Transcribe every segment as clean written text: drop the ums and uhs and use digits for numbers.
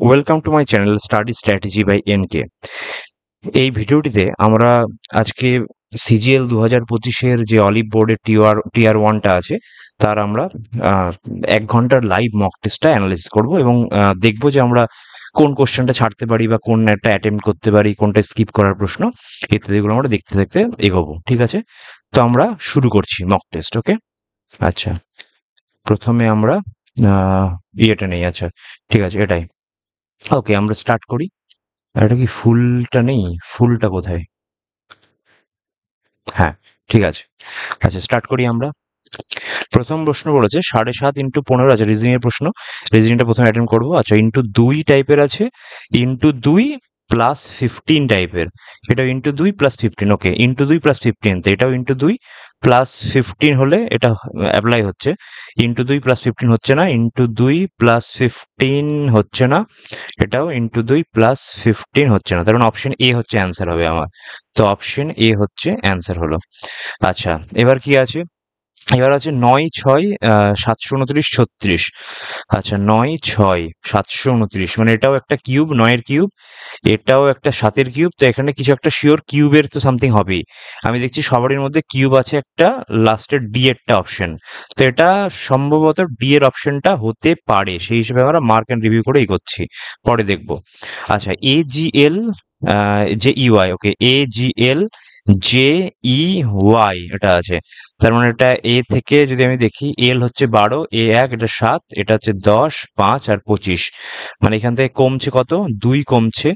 Welcome to my channel study strategy by NK. এই ভিডিওটিতে আমরা আজকে সিজিএল 2025-এর যে অলিভ বোর্ডের টিআর ওয়ানটা আছে তার আমরা 1 ঘন্টার লাইভ মক টেস্টটা অ্যানালাইসিস করব এবং দেখব যে আমরা কোন কোশ্চেনটা ছাড়তে পারি বা কোন একটা অ্যাটেম্প্ট করতে পারি, কোনটা স্কিপ করার প্রশ্ন ইত্যাদিগুলো আমরা দেখতে দেখতে এগোবো। ঠিক আছে, তো আমরা শুরু করছি মক টেস্ট। ওকে, আচ্ছা, প্রথমে আমরা ইয়েটা নেই। আচ্ছা ঠিক আছে, এটাই। ওকে, আমরা স্টার্ট করি। এটা কি ফুলটা নেই? ফুলটা কোথায়? হ্যাঁ, ঠিক আছে। আচ্ছা, স্টার্ট করি আমরা। প্রথম প্রশ্ন বলেছে 7.5 ইন্টু 15। আচ্ছা, রিজনিং এর প্রশ্ন। রিজনিংটা প্রথমে অ্যাটেন্ড করবো। আচ্ছা, ইন্টু 2 টাইপের আছে, ইন্টু 2 প্লাস 15 টাইপের। এটা ইন্টু 2 প্লাস 15। ওকে, ইন্টু 2 প্লাস 15, তো এটাও ইন্টু 2 প্লাস 15 হলে এটা অ্যাপ্লাই হচ্ছে। ইন্টু 2 প্লাস 15 হচ্ছে না, ইন্টু 2 প্লাস 15 হচ্ছে না, এটাও ইন্টু 2 প্লাস 15 হচ্ছে না। তার মানে অপশন এ হচ্ছে অ্যান্সার হবে আমার। তো অপশন এ হচ্ছে অ্যান্সার হলো। আচ্ছা, এবার কি আছে? এবার আছে 9, 6, 729, 36। আচ্ছা, 9, 6, 729, মানে এটাও একটা কিউব, 9-এর কিউব, এটাও একটা 7-এর কিউব। তো এখানে কিছু একটা শিওর কিউবের তো সামথিং হবেই। আমি দেখছি সবারই মধ্যে কিউব আছে একটা, লাস্টের ডি এরটা অপশন। তো এটা সম্ভবত ডি এর অপশনটা হতে পারে, সেই হিসেবে আমরা মার্ক অ্যান্ড রিভিউ করে এগোচ্ছি, পরে দেখবো। আচ্ছা, এ জি এল জে ই ওয়াই। ওকে, এ জি এল জে ই ওয়াই এটা আছে। তার মানে এটা এ থেকে যদি আমি দেখি, এল হচ্ছে 12, এ 1, এটা 7, এটা হচ্ছে 10, 5 আর 25। মানে এখান থেকে কমছে কত? 2 কমছে,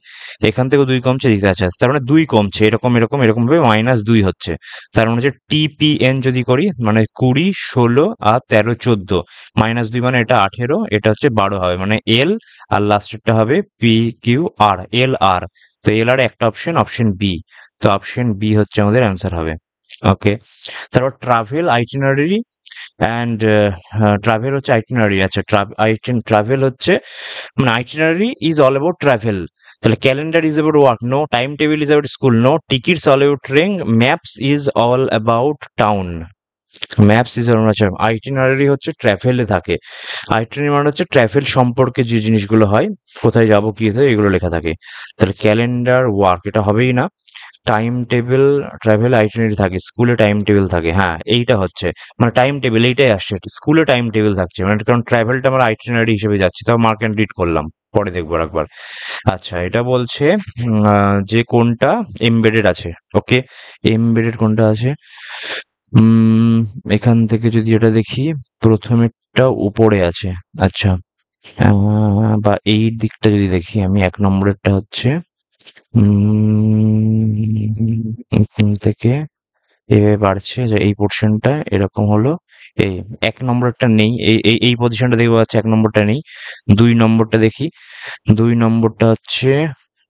এখান থেকেও 2 কমছে, দিতে আছে। তার মানে 2 কমছে, এরকম এরকম এরকম ভাবে -2 হচ্ছে। তার মানে হচ্ছে টিপিএন যদি করি, মানে 20, 16 আর 13, 14, -2 মানে এটা 18, এটা হচ্ছে 12 হবে, মানে এল আর লাস্টেরটা হবে পি কিউ আর, এল আর। তো এল আর একটা অপশন, অপশন বি। তো অপশন বি হচ্ছে আমাদের অ্যান্সার হবে। ওকে, তারপর ট্রাভেল আইটিনারি অ্যান্ড ট্রাভেল হচ্ছে আইটিনারি। আচ্ছা, ট্রাভেল হচ্ছে মানে itinerary is all about travel. তাহলে calendar is about work, no time table is about school, no tickets all about train, maps is all about town. Maps is আচ্ছা, itinerary হচ্ছে ট্রাভেলে থাকে। Itinerary মানে হচ্ছে ট্রাভেল সম্পর্কে যে জিনিসগুলো হয়, কোথায় যাবো কি এগুলো লেখা থাকে। তাহলে ক্যালেন্ডার ওয়ার্ক এটা হবেই না। টাইম টেবিল, ট্রাভেল আইটিনারি থাকে, স্কুলে টাইম টেবিল থাকে। হ্যাঁ, এইটা হচ্ছে মানে টাইম টেবিল, এইটাই আসছে, স্কুলে টাইম টেবিল থাকছে, মানে কারণ ট্রাভেলটা আমরা আইটিনারি হিসেবে যাচ্ছি। তাও মার্ক অ্যান্ড রিড করলাম, পরে দেখবো একবার। আচ্ছা, এটা বলছে যে কোনটা এমবেডেড আছে। ওকে, এমবেডেড কোনটা আছে? উম এখান থেকে যদি এটা দেখি, প্রথমেরটা উপরে আছে। আচ্ছা, বা এই দিকটা যদি দেখি আমি, 1 নম্বরেরটা হচ্ছে থেকে এভাবে বাড়ছে, যে এই পোর্শনটা এরকম হলো। এই 1 নম্বরটা নেই, এই এই এই পজিশনটা দেখতে পাচ্ছি, 1 নম্বরটা নেই। 2 নম্বরটা দেখি, 2 নম্বরটা হচ্ছে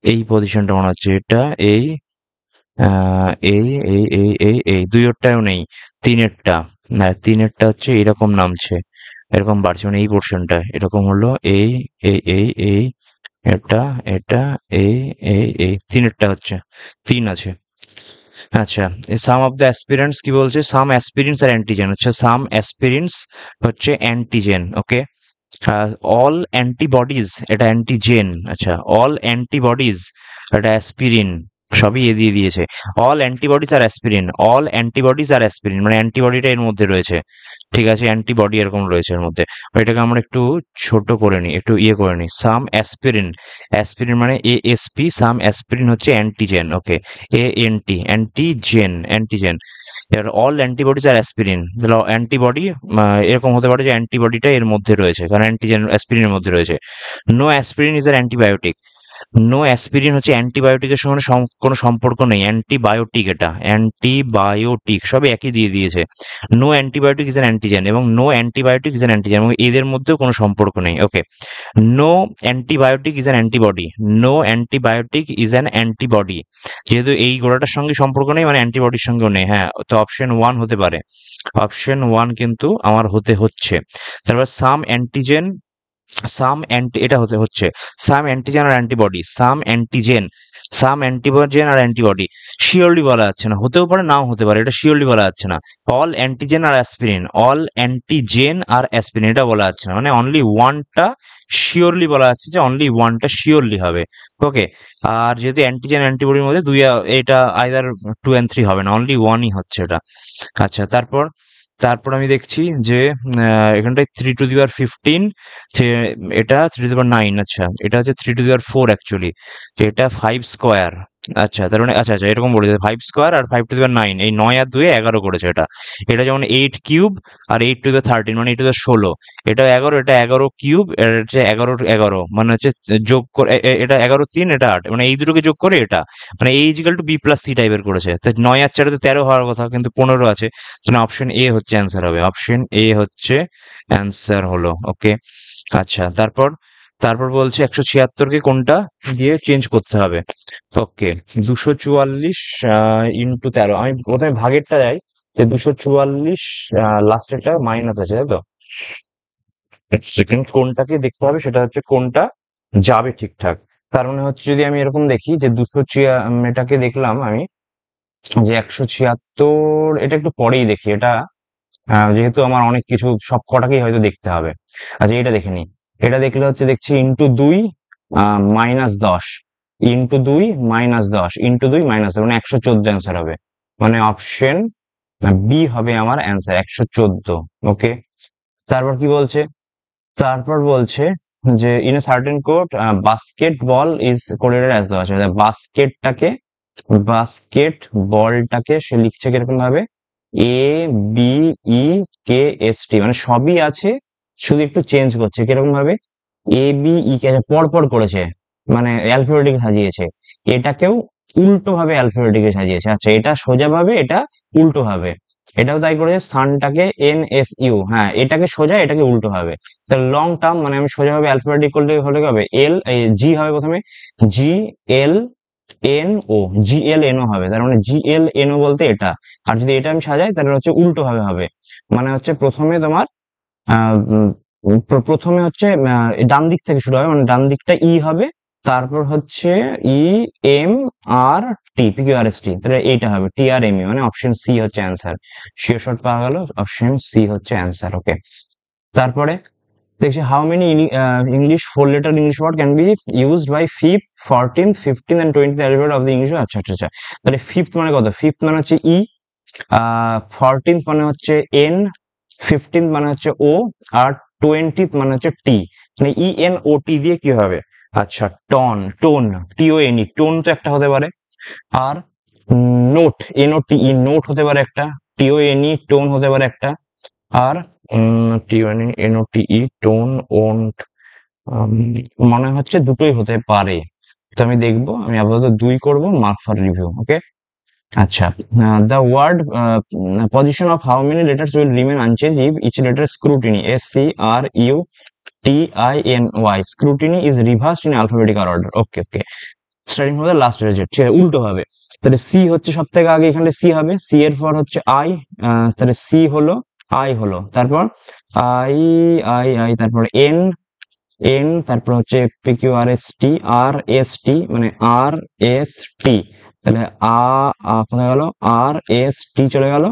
এই পজিশনটা মনে হচ্ছে, এটা এই এই এই এই এই এই 2-এরটাও নেই। 3-এরটা, না 3-এরটা হচ্ছে এরকম নামছে, এরকম বাড়ছে, মানে এই পোর্শনটা এরকম হলো, এই এই এই এই এটা এটা এই এই এই 3-এরটা হচ্ছে, 3 আছে। আচ্ছা, সাম অফ দ্য অ্যাসপিরেন্টস কি বলছে? সাম অ্যাসপিরেন্টস আর অ্যান্টিজেন হচ্ছে, সাম অ্যাসপিরেন্টস হচ্ছে অ্যান্টিজেন। ওকে, অল অ্যান্টিবডিজ এটা অ্যান্টিজেন। আচ্ছা, অল অ্যান্টিবডিজ এটা অ্যাসপিরিন, সবই এ দিয়ে দিয়েছে। অল অ্যান্টিবডিজ আর অ্যাসপিরিন, অল অ্যান্টিবডিজ আর অ্যাসপিরিন মানে অ্যান্টিবডিটা এর মধ্যে রয়েছে। ঠিক আছে, অ্যান্টিবডি এরকম রয়েছে এর মধ্যে। এটাকে আমরা একটু ছোট করে নিই, একটু ইয়ে করে নিই। সাম অ্যাসপিরিন, অ্যাসপিরিন মানে এএসপি, সাম অ্যাসপিরিন হচ্ছে অ্যান্টিজেন। ওকে, এএনটি, অ্যান্টিজেন, অ্যান্টিজেন। এবার অল অ্যান্টিবডিজ আর অ্যাসপিরিন, তাহলে অ্যান্টিবডি এরকম হতে পারে যে অ্যান্টিবডিটা এর মধ্যে রয়েছে, কারণ অ্যান্টিজেন অ্যাসপিরিনের মধ্যে রয়েছে। নো অ্যাসপিরিন ইজ আর অ্যান্টিবায়োটিক, নো অ্যাসপিরিন হচ্ছে অ্যান্টিবায়োটিকের সঙ্গে কোনো সম্পর্ক নেই, অ্যান্টিবায়োটিক, এটা অ্যান্টিবায়োটিক, সবই একই দিয়ে দিয়েছে। No antibiotic is an antigen এবং no antibiotic is an antigen, এবং এদের মধ্যেও কোনো সম্পর্ক নেই। Okay, no antibiotic is an antibody, no antibiotic is an antibody, যেহেতু এই গোড়াটার সঙ্গে সম্পর্ক নেই মানে অ্যান্টিবডির সঙ্গেও নেই। হ্যাঁ, তো অপশন 1 হতে পারে, অপশন 1 কিন্তু আমার হতে হচ্ছে। তারপর সাম অ্যান্টিজেন, সাম অ্যান্টি, এটা হতে হচ্ছে সাম অ্যান্টিজেন আর অ্যান্টিবডি, সাম অ্যান্টিজেন সাম অ্যান্টিজেন আর অ্যান্টিবডি শিওরলি বলা যাচ্ছে না, হতেও পারে নাও হতে পারে, এটা শিওরলি বলা যাচ্ছে না। অল অ্যান্টিজেন আর অ্যাসপিরিন, অল অ্যান্টিজেন আর অ্যাসপিরিন এটা বলা যাচ্ছে না, মানে অনলি ওয়ানটা শিওরলি বলা যাচ্ছে যে অনলি ওয়ানটা শিওরলি হবে। ওকে, আর যেহেতু অ্যান্টিজেন অ্যান্টিবডির মধ্যে দুই এটা আইদার 2 and 3 হবে না, অনলি ওয়ানই হচ্ছে এটা। আচ্ছা, তারপর তারপর আমি দেখছি যে এখানটায় 3^15, এটা 3^9, আচ্ছা এটা হচ্ছে 3^4 অ্যাকচুয়ালি, এটা 5 স্কোয়ার। আচ্ছা তার মানে আচ্ছা আচ্ছা এরকম বলেছে 5 স্কোয়ার আর 5^9, এই 9 আর 2 11 করেছে এটা। এটা যেমন 8 কিউব আর 8^13 মানে 8^16, এটা 11, এটা 11 কিউব, এটা হচ্ছে 11 মানে হচ্ছে যোগ করে এটা 11 3, এটা 8, মানে এই দুটোকে যোগ করে এটা, মানে a ইজিক্যাল টু b+c টাইপের করেছে। তাই 9 আর 4 তো 13 হওয়ার কথা, কিন্তু 15 আছে। অপশন এ হচ্ছে অ্যান্সার হবে, অপশন এ হচ্ছে অ্যান্সার হলো। ওকে, আচ্ছা তারপর তারপর বলছে 176কে কোনটা দিয়ে চেঞ্জ করতে হবে। ওকে, 244 ইন্টু 13, আমি প্রথমে ভাগেরটা যাই, যে 244 লাস্টেরটা মাইনাস আছে তাই তো, সেকেন্ড কোনটাকে দেখতে হবে সেটা হচ্ছে কোনটা যাবে ঠিকঠাক। তার মানে হচ্ছে যদি আমি এরকম দেখি যে এটাকে দেখলাম আমি যে 176, এটা একটু পরেই দেখি এটা, যেহেতু আমার অনেক কিছু সব কটাকেই হয়তো দেখতে হবে। আচ্ছা এটা দেখে নিই, এটা দেখলে হচ্ছে দেখছি ইন্টু 2 -10, ইন্টু 2 -10 মানে 114 অ্যান্সার হবে, মানে অপশন বি হবে আমার অ্যান্সার 114। ওকে, তারপর কি বলছে, তারপর বলছে যে in a certain code basket ball is coded as দেওয়া আছে, বাস্কেট বলটাকে সে লিখছে কিরকম ভাবে, ABEKST, মানে সবই আছে, শুধু একটু চেঞ্জ করছে কিরকম ভাবে, ABEK পর পর করেছে, মানে অ্যালফাবেটিক সাজিয়েছে, এটাকেও উল্টো ভাবে অ্যালফাবেটিকে সাজিয়েছে। আচ্ছা এটা সোজা ভাবে, এটা উল্টো ভাবে, এটাও তাই করেছে, সানটাকে NSU, হ্যাঁ এটাকে সোজা এটাকে উল্টো ভাবে। তাহলে লং টার্ম মানে আমি সোজা ভাবে অ্যালফাবেটিক করলে হলে কি হবে, জি হবে প্রথমে, GLNO হবে, তার মানে GLNO বলতে এটা। আর যদি এটা আমি সাজাই তাহলে হচ্ছে উল্টো ভাবে হবে, মানে হচ্ছে প্রথমে তোমার প্রথমে হচ্ছে ডান দিক থেকে শুরু হবে, মানে ডান দিকটা ই হবে, তারপর হচ্ছে EMRT তাহলে এইটা হবে TRME, মানে অপশন সি হচ্ছে অ্যান্সার। শিওর শর্ট পাওয়া গেল, অপশন সি হচ্ছে অ্যান্সার। ওকে, তারপরে দেখছি how many English 4 letter English word can be used by 5th 14th 15th and 20th alphabet of the English. আচ্ছা আচ্ছা আচ্ছা, তাহলে ফিফথ মানে কত, ফিফথ মানে হচ্ছে ই, 14th মানে হচ্ছে এন, 15th মানে হচ্ছে ও, আর 20th মানে হচ্ছে টি, মানে ENOT দিয়ে কি হবে, আচ্ছা টোন, TONE, টোন তো একটা হতে পারে, আর নোট NOTE, নোট হতে পারে একটা, TONE টোন হতে পারে একটা, আর TONE টোন ওন্ট, মনে হচ্ছে দুটোই হতে পারে। তো আমি দেখবো, আমি আপাতত 2 করবো, মার্ক ফর রিভিউ। ওকে, আচ্ছা, the word position of how many letters will remain unchanged if each letter scrutiny SCRUTINY scrutiny is reversed in alphabetical order. Okay okay, starting from the last letter, ঠিক আছে, উল্টো হবে। তাহলে C হচ্ছে সব থেকে আগে, এখানে সি হবে, সি এর পর হচ্ছে আই, তাহলে সি হলো, আই হলো, তারপর আই আই তারপর এন, তারপর হচ্ছে PQRST RST, মানে RST, তাহলে কোথায় গেল, RST চলে গেল,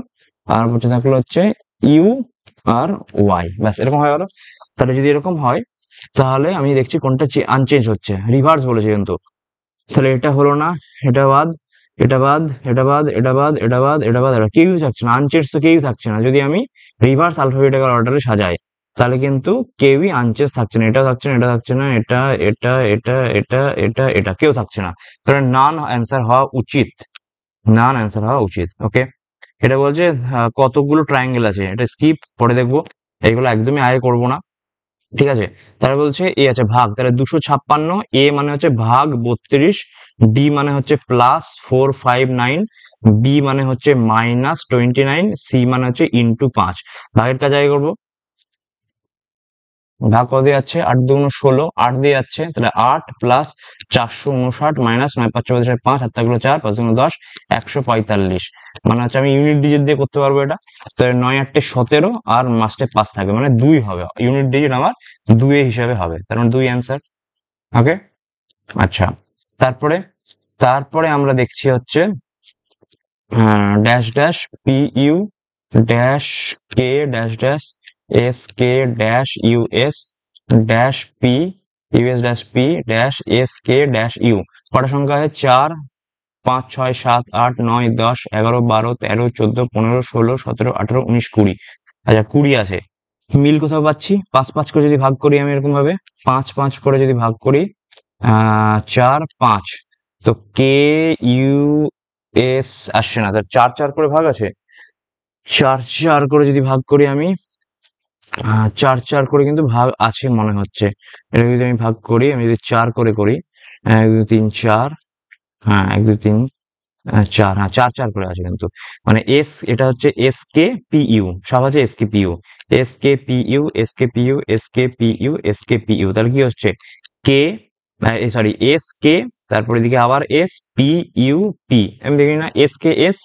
আর হচ্ছে থাকলো হচ্ছে URY, ব্যাস এরকম হয়ে গেল। তাহলে যদি এরকম হয় তাহলে আমি দেখছি কোনটা আনচেঞ্জ হচ্ছে, রিভার্স বলেছে কিন্তু, তাহলে এটা হলো না, এটা বাদ, এটা বাদ, এটা বাদ, এটা বাদ, এটা বাদ, এটা বাদ, এটা কেউই থাকছে না, আনচেঞ্জ তো কেউই থাকছে না। যদি আমি রিভার্স অ্যালফাবেটিক্যাল অর্ডারে সাজাই তাহলে কিন্তু কেউই আনচেঞ্জ থাকছে না, এটা থাকছে না, এটা থাকছে না, এটা এটা এটা এটা এটা এটা কেউ থাকছে না, তাহলে নান অ্যান্সার হওয়া উচিত, নান অ্যান্সার হওয়া উচিত। ওকে, এটা বলছে কতগুলো ট্রায়াঙ্গেল আছে, এটা স্কিপ, পরে দেখবো, এইগুলো একদমই আগে করবো না। ঠিক আছে, তাহলে বলছে এ আছে ভাগ, তাহলে 256, এ মানে হচ্ছে ভাগ 32, ডি মানে হচ্ছে +459, বি মানে হচ্ছে -29, সি মানে হচ্ছে ×5। ভাগের কাজ আগে করবো, ভাগ কত দিয়ে যাচ্ছে, 8×2 = 16, 8 দিয়ে যাচ্ছে, তাহলে 8 + 459 - 9 5 5 5, 7 গুলো 4, 5 গুলো 10, 145, মানে হচ্ছে আমি ইউনিট ডিজিট দিয়ে করতে পারবো এটা। তো 9 8 17 আর মাস্টে 5 থাকবে, মানে 2 হবে, ইউনিট ডিজিট আমার 2 হিসাবে হবে, তার মানে 2 অ্যান্সার। ওকে, আচ্ছা, তারপরে তারপরে আমরা দেখছি হচ্ছে dash dash P U dash K dash dash S K dash U S dash P U S dash P dash S K dash U. কটা সংখ্যা আছে? 4, 5, 6, 7, 8, 9, 10, 11, 12, 13, 14, 15, 16, 17, 18, 19, 20। আচ্ছা 20 আছে। মিল কোথাও পাচ্ছি? 5 5 করে যদি ভাগ করি আমি এরকম ভাবে 5 5 করে যদি ভাগ করি 4 5, তো কে ইউ এস আসছে না, 4 4 করে ভাগ আছে। 4 4 করে যদি ভাগ করি আমি 4 4 করে কিন্তু ভাগ আছে মনে হচ্ছে। এটা যদি আমি ভাগ করি, আমি যদি 4 করে করি 1 2 3 4, হ্যাঁ 1 2 3 4, হ্যাঁ 4 4 করে আছে কিন্তু। মানে এস, এটা হচ্ছে এস কে পি ইউ, সব আছে S K P U, S K P U, S K P U, S K P U, S K P U. তাহলে কি হচ্ছে? কে সরি এস কে, তারপর এদিকে আবার এস পি ইউ পি। আমি দেখি না S K S,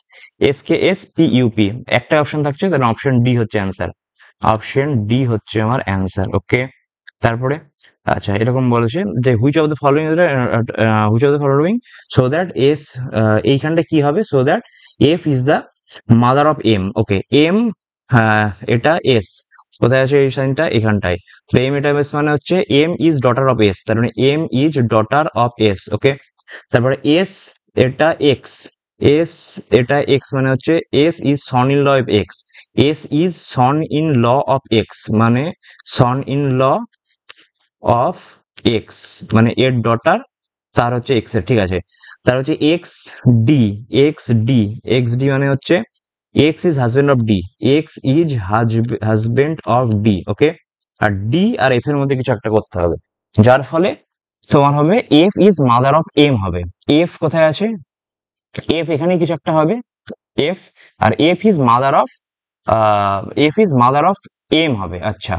S K S P U P, একটা অপশন থাকছে, তাহলে অপশন ডি হচ্ছে অ্যান্সার। অপশন ডি হচ্ছে আমার অ্যান্সার। ওকে, তারপরে আচ্ছা এরকম বলেছে যে which of the following, which of the following so that S, এইখানটা কি হবে? So that F is the mother of M. Okay, M, হ্যাঁ এটা এস, কোথায় আছে এই সাইনটা? এখানটায়। তো এম এটা এস মানে হচ্ছে M is daughter of S, তার মানে M is daughter of S. Okay, তারপরে এস এটা এক্স, এস এটা এক্স মানে হচ্ছে S is son in law of X, S is son in law of X মানে son in law of X মানে এর ডটার, তার হচ্ছে এক্স এর, ঠিক আছে। তার হচ্ছে X D, X D, X D মানে হচ্ছে X is husband of D, X is husband of D. Okay, আর ডি আর এফ এর মধ্যে কিছু একটা করতে হবে, যার ফলে তোমার হবে F is mother of M হবে। এফ কোথায় আছে? এফ এখানে কিছু একটা হবে এফ, আর F is mother of, F is mother of M হবে। আচ্ছা,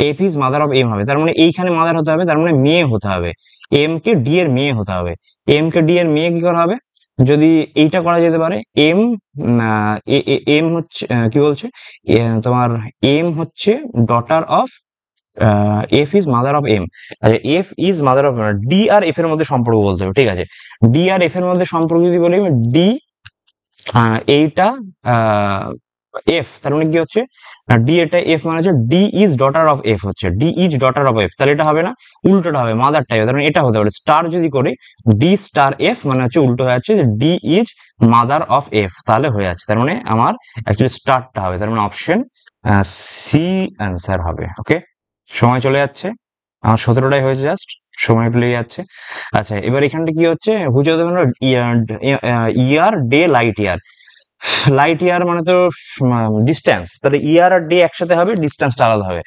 F is mother of M হবে, তার মানে এইখানে মাদার হতে হবে, তার মানে মেয়ে হতে হবে, এম কে ডি এর মেয়ে হতে হবে। এম কে ডি এর মেয়ে কি করা হবে? যদি এইটা করা যেতে পারে, এম এম হচ্ছে কি বলছে তোমার এম হচ্ছে daughter of, F is mother of M. আচ্ছা F is mother of, D আর এফ এর মধ্যে সম্পর্ক বলতে হবে, ঠিক আছে। ডি আর এফ এর মধ্যে সম্পর্ক যদি বলি, ডি এইটা এফ, তার মানে কি হচ্ছে ডি এটা এফ মানে হচ্ছে D is daughter of F, হচ্ছে D is daughter of F, তাহলে এটা হবে না, উল্টোটা হবে, মাদারটাই হবে, তার মানে এটা হতে পারে স্টার যদি করি ডি স্টার এফ মানে হচ্ছে উল্টো হয়ে যাচ্ছে যে D is mother of F, তাহলে হয়ে যাচ্ছে, তার মানে আমার অ্যাকচুয়ালি স্টারটা হবে, তার মানে অপশন সি অ্যান্সার হবে। ওকে, সময় চলে যাচ্ছে, আমার 17টাই হয়েছে জাস্ট, সময় একটু লেগে যাচ্ছে। আচ্ছা এবার এখানটা কি হচ্ছে? Which of the year day light year, light year মানে তো ডিস্টেন্স, তাহলে ইয়ার আর ডে একসাথে হবে, ডিস্টেন্সটা আলাদা হবে,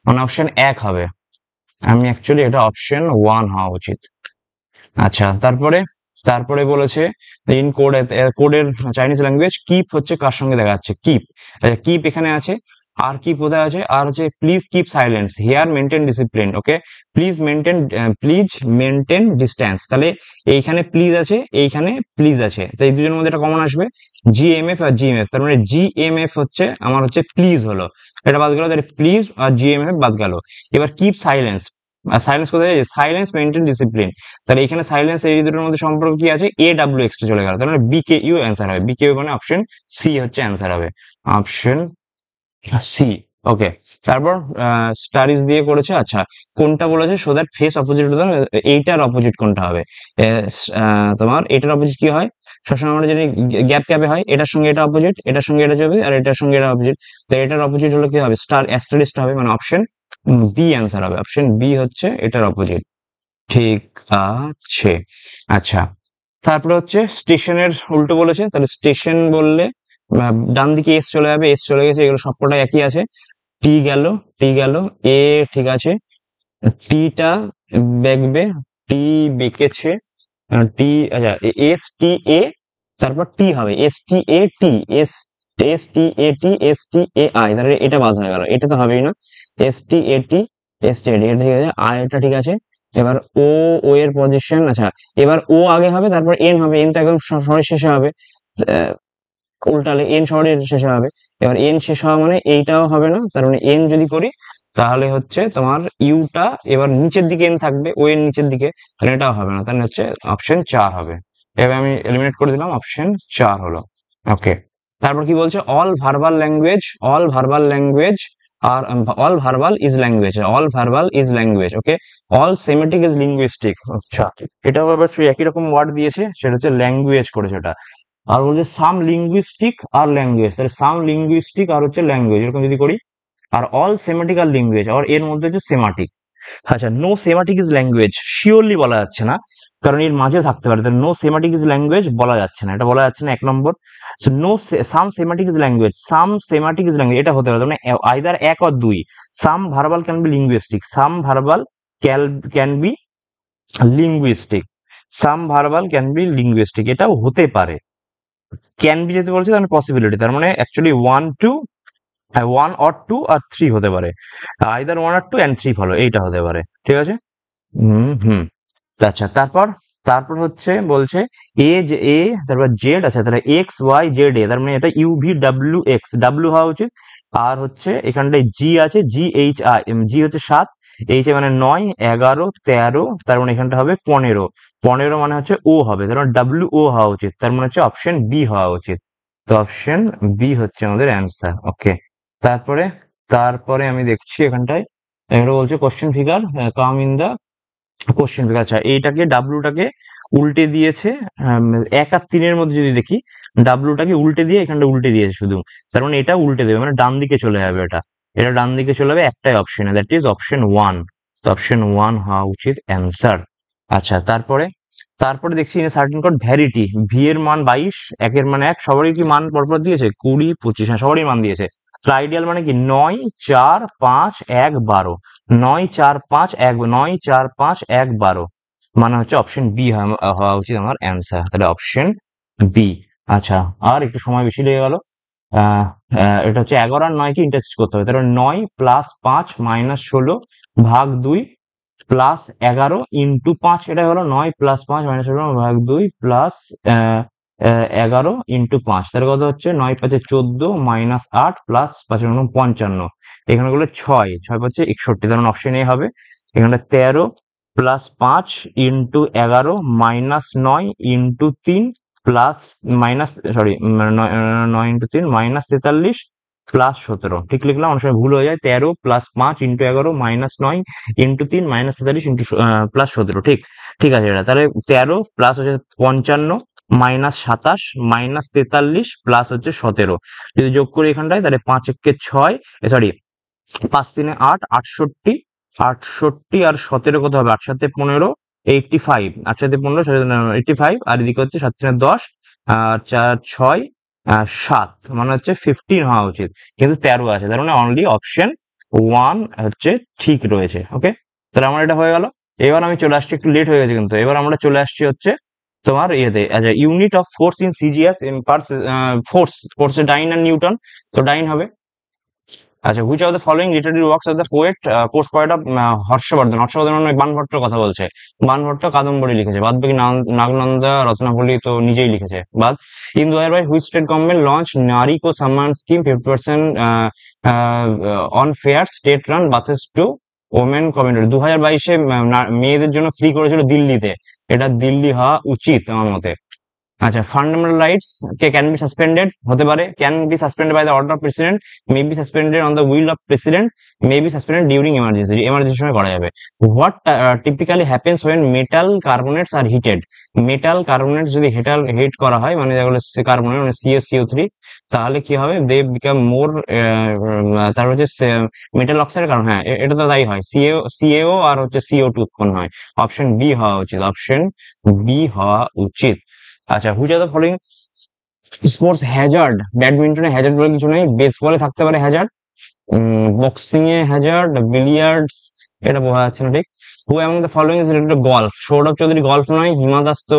মানে অপশন 1 হবে। আমি অ্যাকচুয়ালি এটা অপশন 1 হওয়া উচিত। আচ্ছা তারপরে, তারপরে বলেছে ইন কোড, কোডের চাইনিজ ল্যাঙ্গুয়েজ কিপ হচ্ছে কার সঙ্গে দেখা যাচ্ছে? কিপ, আচ্ছা কিপ এখানে আছে, আর কি কোথায় আছে? আর হচ্ছে please keep silence, here maintain discipline. Okay, please maintain distance, তাহলে এইখানে প্লিজ আছে, এইখানে প্লিজ আছে, তো এই দুজনের মধ্যে একটা কমন আসবে, জিএমএফ আর জিএমএফ, তার মানে জিএমএফ হচ্ছে আমার হচ্ছে প্লিজ হলো, এটা বাদ গেল, তাহলে প্লিজ আর জিএমএফ বাদ গেল। এবার কিপ সাইলেন্স, সাইলেন্স কোথায় আছে? সাইলেন্স মেনটেন ডিসিপ্লিন, তাহলে এখানে সাইলেন্স এই দুটোর মধ্যে সম্পর্ক কি আছে? এ ডাব্লিউ এক্সটা চলে গেল, তার মানে বিকে ইউ অ্যান্সার হবে, বিকে ইউ মানে অপশন সি হচ্ছে অ্যান্সার হবে, অপশন সি। ওকে, তারপর স্টাডিজ দিয়ে করেছে। আচ্ছা কোনটা বলেছে? সো দ্যাট ফেস অপোজিট, এইটার অপোজিট কোনটা হবে? তোমার এটার অপোজিট কি হয়? সবসময় আমরা জানি গ্যাপ গ্যাপে হয়, এটার সঙ্গে এটা অপোজিট, এটার সঙ্গে এটা যাবে, আর এটার সঙ্গে এটা অপোজিট, তো এটার অপোজিট হলো কি হবে? স্টার অ্যাস্টারিস্ট হবে, মানে অপশন বি অ্যান্সার হবে, অপশন বি হচ্ছে এটার অপোজিট। ঠিক আছে, আচ্ছা তারপরে হচ্ছে স্টেশনের উল্টো বলেছে, তাহলে স্টেশন বললে ডান দিকে এস চলে যাবে, এস চলে গেছে, এগুলো সবকটা একই আছে। টি গেল, টি গেল, এ ঠিক আছে, টিটা বেঁকবে, টি বেঁকেছে, টি আচ্ছা এস টি এ, তারপর টি হবে S T A T, S S T A T, S T A I, তাহলে এটা বাদ হয়ে গেল, এটা তো হবেই না, এস টি এ টি, এস টি এ টি, এটা ঠিক আছে, আই এটা ঠিক আছে। এবার ও, ও এর পজিশন, আচ্ছা এবার ও আগে হবে, তারপর এন হবে, এন তো একদম সরের শেষে হবে, আহ, উল্টালে এন সরের শেষে হবে, এবার এন শেষ হওয়া মানে এইটাও হবে না, তার মানে এন যদি করি তাহলে হচ্ছে তোমার ইউটা এবার নিচের দিকে এন থাকবে, ও এর নিচের দিকে, তাহলে এটাও হবে না, তাহলে হচ্ছে অপশন 4 হবে, এবার আমি এলিমিনেট করে দিলাম, অপশন 4 হলো। ওকে, তারপর কি বলছে, all verbal language, all verbal language আর all verbal is language, all verbal is language. Okay, all semantic is linguistic. আচ্ছা, এটাও আবার সেই একই রকম ওয়ার্ড দিয়েছে, সেটা হচ্ছে ল্যাঙ্গুয়েজ করেছে ওটা। আর বলছে সাম লিঙ্গুইস্টিক আর ল্যাঙ্গুয়েজ, তাহলে সাম লিঙ্গুইস্টিক আর হচ্ছে ল্যাঙ্গুয়েজ, এরকম যদি করি। আর অল সেমাটিক আর ল্যাঙ্গুয়েজ, আর এর মধ্যে হচ্ছে সেমাটিক। আচ্ছা, নো সেমাটিক ইজ ল্যাঙ্গুয়েজ শিওরলি বলা যাচ্ছে না, কারণ এর মাঝে থাকতে পারে, নো সেমাটিক ইজ ল্যাঙ্গুয়েজ বলা যাচ্ছে না, এটা বলা যাচ্ছে না 1 নম্বর। No some semantic is language, some semantic is language এটা হতে পারে, মানে either 1 or 2। Some verbal can be linguistic, some verbal can be linguistic, some verbal can be linguistic, এটাও হতে পারে। ক্যান বি যেতে বলছে তার পসিবিলিটি, তার মানে অ্যাকচুয়ালি 1 অর 2 আর 3 হতে পারে, আইদার 1 আর 2 and 3 ফলো, এইটা হতে পারে। ঠিক আছে। হুম। আচ্ছা, তারপর তারপর হচ্ছে বলছে এ তারপর জেড। আচ্ছা, তাহলে এক্স ওয়াই জেড এ, তার মানে এটা U V W x, W হওয়া উচিত। আর হচ্ছে এখানটায় জি আছে, জি এইচ আই, জি হচ্ছে 7, এইচ মানে 9, 11, 13, তার মানে এখানটা হবে 15, 15 মানে হচ্ছে ও হবে, তার মানে ডাব্লিউ ও হওয়া উচিত, তার মানে হচ্ছে অপশন বি হওয়া উচিত। তো অপশন বি হচ্ছে আমাদের অ্যান্সার। ওকে, তারপরে তারপরে আমি দেখছি এখানটায়, এখানে বলছে question figure come in the question figure. আচ্ছা, এইটাকে ডাব্লুটাকে উল্টে দিয়েছে, 1 আর 3-এর মধ্যে যদি দেখি, ডাব্লুটাকে উল্টে দিয়ে এখানটা উল্টে দিয়েছে শুধু, তার মানে এটা উল্টে দেবে, মানে ডান দিকে চলে যাবে, এটা এটা ডান দিকে চলে যাবে একটাই অপশনে, দ্যাট ইজ অপশন 1। তো অপশন 1 হওয়া উচিত অ্যান্সার। আচ্ছা, তারপরে তারপরে দেখছি in certain code variety, V এর মান 22, 1-এর মান 1, সবারই কি মান পরপর দিয়েছে, 20, 25, হ্যাঁ সবারই মান দিয়েছে। আইডিয়াল মানে কি 9, 4, 5, 1, 12, 9, 4, 5, 1, 9, 4, 5, 1, 12, মানে হচ্ছে অপশন বি হওয়া উচিত আমার অ্যান্সার, তাহলে অপশন বি। আচ্ছা, আর একটু সময় বেশি লেগে গেল। এটা হচ্ছে 11 আর 9 কে ইন্টারচেঞ্জ করতে হবে, তাহলে 9 প্লাস 5 মাইনাস 16 ভাগ 2 প্লাস 11 ইন্টু 5, এটা হলো 9 প্লাস 5 মাইনাস 16 ভাগ 2 প্লাস 11 ইন্টু 5, তার কথা হচ্ছে 9 5 14 মাইনাস 8 প্লাস 5 55, এখানে গুলো 6 6 5 61, তার মানে অপশন এ হবে। এখানে 13 plus 5 into 11 minus 9 into 3 plus minus sorry 9 into 3 minus 43 plus 17, ঠিক লিখলাম, অনেক সময় ভুল হয়ে যায়। 13 plus 5 into 11 minus 9 into 3 minus 43 into plus 17, ঠিক ঠিক আছে। এটা তাহলে 13 প্লাস হচ্ছে 55 মাইনাস 27 মাইনাস 43 প্লাস হচ্ছে 17, যদি যোগ করি এখানটায়, তাহলে 5 একে 6, সরি 5 3 8, 68, 68 আর 17 কত হবে, 8 7 15, 85, 8 7 15, 85, আর এদিকে হচ্ছে 7 3 10, 4 6, 7, মানে হচ্ছে 15 হওয়া উচিত, কিন্তু 13 আছে, তার মানে অনলি অপশন 1 হচ্ছে ঠিক রয়েছে। ওকে, তাহলে আমার এটা হয়ে গেল। এবার আমি চলে আসছি, একটু লেট হয়ে গেছে কিন্তু, এবার আমরা চলে আসছি হচ্ছে তোমার ইয়েতে। আচ্ছা, unit of force in CGS in পার্স, ফোর্স ডাইন আর নিউটন, তো ডাইন হবে। আচ্ছা, which of the following literary works of the post poet of Harshavardhan, Harshavardhan মানে বানভট্টর কথা বলছে, বানভট্ট কাদম্বরী লিখেছে, বাদ বাকি নাগনন্দা রত্নাবলী তো নিজেই লিখেছে বাদ। In 2022 which state government launch Nari Ko Samman scheme, 50% on fare state run buses to women community, 2022-এ মেয়েদের জন্য ফ্রি করেছিল দিল্লিতে, এটা দিল্লি হওয়া উচিত আমার মতে। আচ্ছা, ফান্ডামেন্টাল রাইটস কে ক্যান বি সাসপেন্ডেড হতে পারে, can be suspended by the order of president, may be suspended on the will of president, may be suspended during emergency, emergency সময় করা যাবে। What typically happens when metal carbonates are heated, metal carbonates যদি heat করা হয়, মানে যেগুলো carbonate মানে CO3, তাহলে কি হবে, দে বিকাম মোর, তার হচ্ছে মেটাল অক্সাইডের কারণ, হ্যাঁ এটা তো তাই হয়, সিএও আর হচ্ছে CO2 উৎপন্ন হয়, অপশন বি হওয়া উচিত, অপশন বি হওয়া উচিত। আচ্ছা, which are the following sports hazard, ব্যাডমিন্টনে হ্যাজার্ড বলে কিছু নেই, বেসবলে থাকতে পারে হ্যাজার্ড, বক্সিং এ হ্যাজার্ড, বিলিয়ার্ডস এটা বোঝা যাচ্ছে না ঠিক। Who among the following is related to golf, Sourav Chowdhury golf নয়, হিমা দাস তো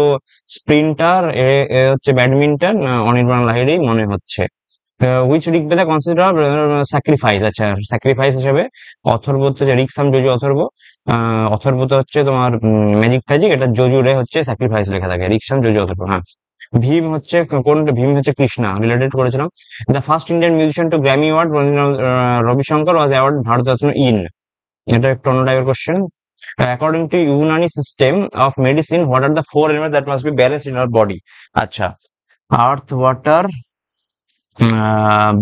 স্প্রিন্টার, এ হচ্ছে ব্যাডমিন্টন, অনির্বাণ লাহিড়ী মনে হচ্ছে। হুইচ ঋগ্বেদা কনসিডার স্যাক্রিফাইস, আচ্ছা স্যাক্রিফাইস হিসেবে অথর্ব হচ্ছে ঋকসাম যজু অথর্ব, অথর্ব তো হচ্ছে তোমার ম্যাজিক ফ্যাজিক, এটা যজুরে হচ্ছে স্যাক্রিফাইস লেখা থাকে, ঋকসাম যজু অথর্ব, হ্যাঁ। ভীম হচ্ছে কোন, ভীম হচ্ছে কৃষ্ণা, রিলেটেড করেছিলাম। The first Indian musician to Grammy award Ravi Shankar was award Bharat Ratna in, এটা একটু অন্য টাইপের কোশ্চেন। According to Unani system of medicine what are the four elements that must be balanced in our body? আচ্ছা, আর্থ, ওয়াটার,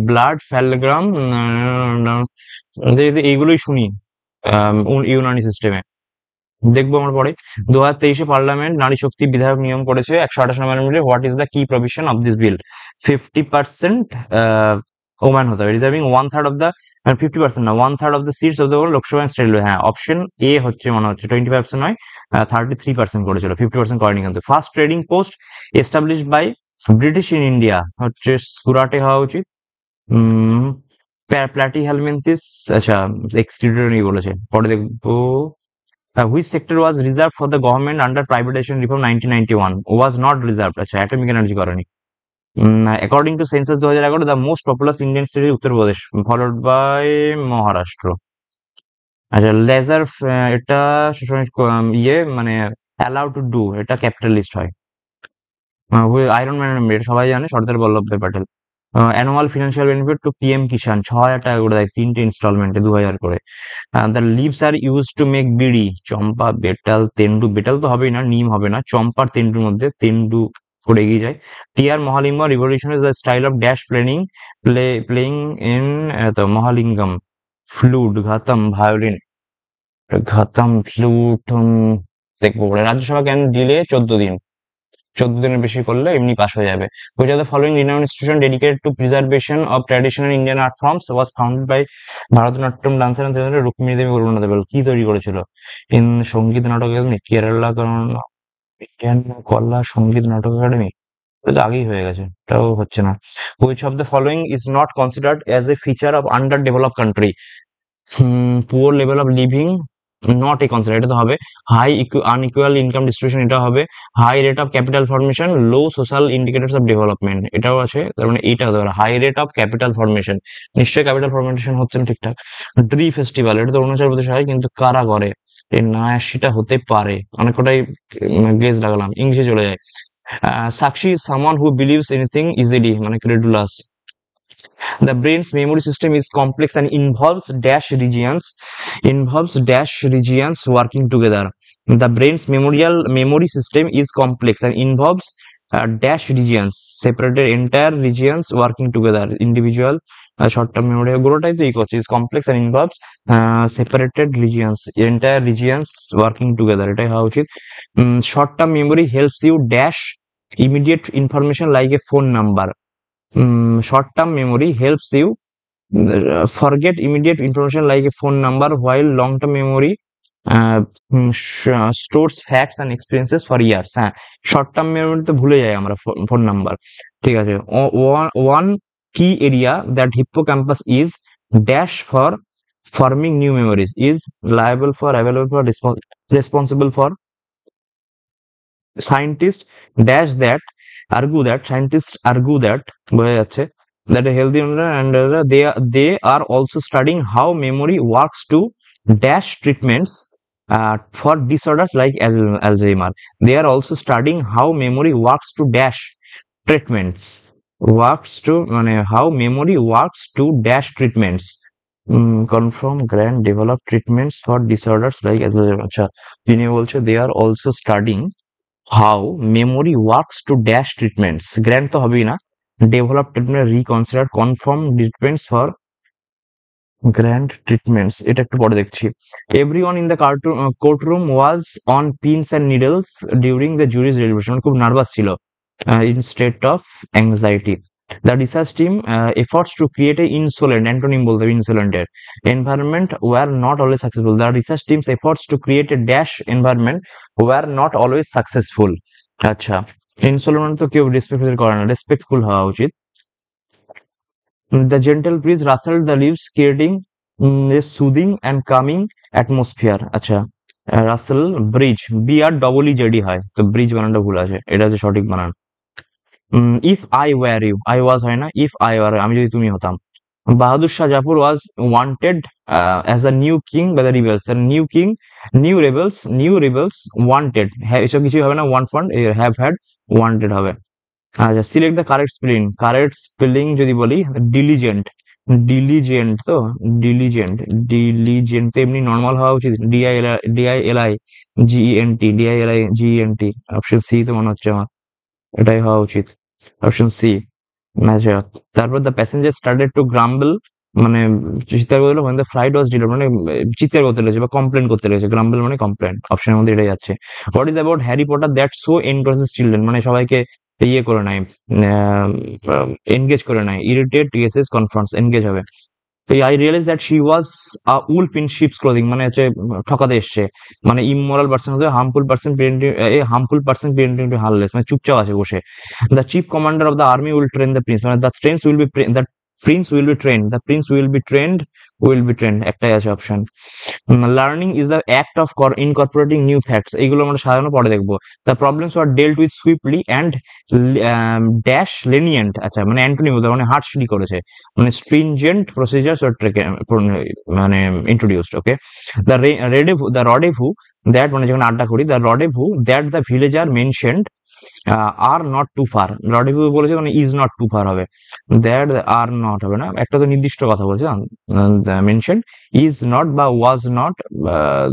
ব্লাড, ফ্যালগ্রাম, এইগুলোই শুনি ইউনানি সিস্টেমে, দেখবো আমরা পরে। 2023 পার্লামেন্ট নারী শক্তি বিধায়ক নিয়ম করেছে 128 নম্বর মিলে, what is the key provision of this bill? 50% woman হতে হবে, রিজার্ভিং 1/3 অফ দ্য, 50% না, 1/3 of the seats of the Lok Sabha and state. হ্যাঁ, অপশন এ হচ্ছে মনে হচ্ছে 25% নয়, 33% করেছিল, 50% করেনি কিন্তু। First trading post establish by British in India হচ্ছে সুরাটে হওয়া উচিত। প্ল্যাটি হেলমিনথিস, আচ্ছা এক্সক্লুডেড নেই বলেছে, পরে দেখবো। Which sector was reserved for the government under privatization reform 1991? Was not reserved. আচ্ছা, atomic energy করেনি। According to census 2011, the most populous Indian state is Uttar Pradesh, followed by Maharashtra. আচ্ছা, লেজার, এটা ইয়ে মানে অ্যালাউ টু ডু, এটা capitalist হয়। Iron man এটা সবাই জানে, Sardar Vallabhbhai Patel. Annual financial benefit to PM Kisan 6,000 টাকা করে দেয়, 3টে ইনস্টলমেন্টে 2,000 করে। The leaves are use to make bidi, champa, বেটাল, তেন্ডু, বেটাল তো হবেই না, নিম হবে না, চম্পার তেন্ডুর মধ্যে তেন্ডু করে এগিয়ে যায়। TR Mahalingam revolution is the style of dash playing in Mahalingam, flute, ghatam, violin, ghatam, flute. দেখবো রাজ্যসভা ক্যান ডিলে 14 দিন, 14 দিনের বেশি করলে এমনি পাস হয়ে যাবে। Which of the following renowned institution dedicated to preservation of traditional Indian art forms was founded by Bharatanatyam dancer and Rukmini Devi বরুণা দেবল? কি তৈরি করেছিল? ইন সঙ্গীত নাটক একাডেমি, কেরালা বিজ্ঞান কলা সঙ্গীত নাটক একাডেমি, এটা তো আগেই হয়ে গেছে, এটাও হচ্ছে না। Which of the following is not considered as a feature of underdeveloped country? Poor level of living, not a consider, এটা তো হবে। হাই আনইকুয়াল ইনকাম ডিস্ট্রিবিউশন, এটা হবে। High rate of capital formation, low social indicators of development, এটাও আছে, তার মানে এইটা হতে পারে। High rate of capital formation, নিশ্চয়ই ক্যাপিটাল ফর্মেশন হচ্ছে না ঠিকঠাক। ড্রি ফেস্টিভ্যাল, এটা তো অরুণাচল প্রদেশে হয়, কিন্তু কারা করে? এর না, সেটা হতে পারে, অনেক কটাই গেস লাগালাম, ইংলিশে চলে যায়। সাক্ষী is someone who believes anything easily, মানে ক্রেডুলাস। The brain's memory system is complex and involves dash regions working together. The brain's memory system is complex and involves dash regions, separated entire regions working together. Individual short-term memory গোটাই তো করছে, is complex and involves separated regions, entire regions working together, এটাই হওয়া উচিত। Short-term memory helps you dash immediate information like a phone number. Short-term memory helps you forget immediate information like a phone number, while long-term memory stores facts and experiences for years. হ্যাঁ, short-term memory তো ভুলে যাই আমরা phone number, ঠিক আছে। One key area that hippocampus is dash for forming new memories is liable for, available for, responsible for. Scientists argue that বোঝা যাচ্ছে that a healthy and they are also studying how memory works to dash treatments for disorders like Alzheimer. They are also studying how memory works to dash treatments, how memory works to dash treatments, confirm grand develop treatments for disorders like Alzheimer. আচ্ছা, যিনি বলছে they are also studying how memory works to dash treatments, grand তো হবেই না, develop treatment, reconsider, confirm treatments for grand treatments, এটা একটু পরে দেখছি। Everyone in the courtroom was on pins and needles during the jury's deliberation, খুব nervous ছিল, in state of anxiety. The research team efforts to create a insolent, antonym বলতে হবে insolent environment were not always successful. The research team's efforts to create a dash environment were not always successful. আচ্ছা, insolent তো কেউ respect করে না, respectful হওয়া উচিত। The gentle breeze rustled the leaves, creating a soothing and calming atmosphere. আচ্ছা, Rasel bridge, B আর double E JD হয়, তো ব্রিজ বানানটা ভুল আছে, এটা হচ্ছে সঠিক বানান। If I were you, I was হয় না, ইফ আই ওয়ার, আমি যদি তুমি হতাম। Bahadur Shah Zafar was wanted as a new king by the rebels, new rebels wanted, হ্যাঁ এসব কিছুই হবে না, want fund, have had, wanted হবে। আচ্ছা, সিলেক্ট দ্য কারেক্ট স্পেলিং যদি বলি, ডিলিজেন্ট, ডিলিজেন্ট তো, ডিলিজেন্ট তো এমনি নর্মাল হওয়া উচিত, ডিআইএলআই জিএনটি, অপশন সি তো মনে হচ্ছে আমার, এটাই হওয়া উচিত, অপশন সি। আচ্ছা, তারপর the passenger started to grumble, মানে চিৎকার করতে লাগলো, when the flight was delayed, মানে চিৎকার করতে লেগেছে বা কমপ্লেন করতে লেগেছে, গ্রাম্বল মানে কমপ্লেন, অপশনের মধ্যে এটাই যাচ্ছে। What is about Harry Potter that so engrosses children, মানে সবাইকে ইয়ে করে নেয়, এনগেজ করে নেয়, ইরিটেট ইয়েসেস কনফ্রন্টস, এনগেজ হবে। তো I realise that she was a wolf in sheep's clothing, মানে হচ্ছে ঠকাতে এসছে, মানে ইমোরাল পার্সন হতে harmful person pretending to harmless, মানে চুপচাপ আছে বসে। The chief commander of the army will train the prince, মানে the prince will be trained, একটাই আছে option. Learning is the act of incorporating new facts, এইগুলো আমরা সাধারণত পরে দেখবো। The problems are dealt with swiftly and dash lenient, আচ্ছা মানে অ্যান্টোনিম, মানে হার্শলি করেছে, মানে stringent procedures were মানে introduced, okay? The rendezvous that, মানে যেখানে আড্ডা করি, the rendezvous that the villager mentioned are not too far, rendezvous বলেছে মানে is not too far হবে, that are not হবে না, একটা তো নির্দিষ্ট কথা বলছে, mentioned is not বা was not,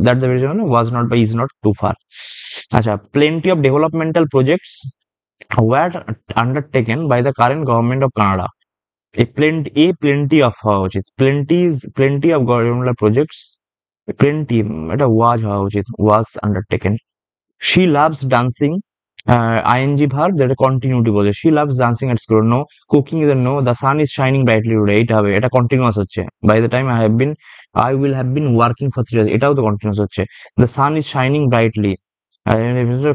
that the villager was not বা is not too far। আচ্ছা, plenty of developmental projects were undertaken by the current government of Canada, plenty of হওয়া উচিত, plenty of governmental projects, plenty এটা was হওয়া উচিত, was undertaken। she loves dancing, ing verb যেটা continuity বলে, she loves dancing at school, no। cooking is a no। the sun is shining brightly today, এটা হবে, এটা কন্টিনিউয়াস হচ্ছে। by the time I will have been working for 3 years, এটাও তো continuous হচ্ছে। the sun is shining brightly,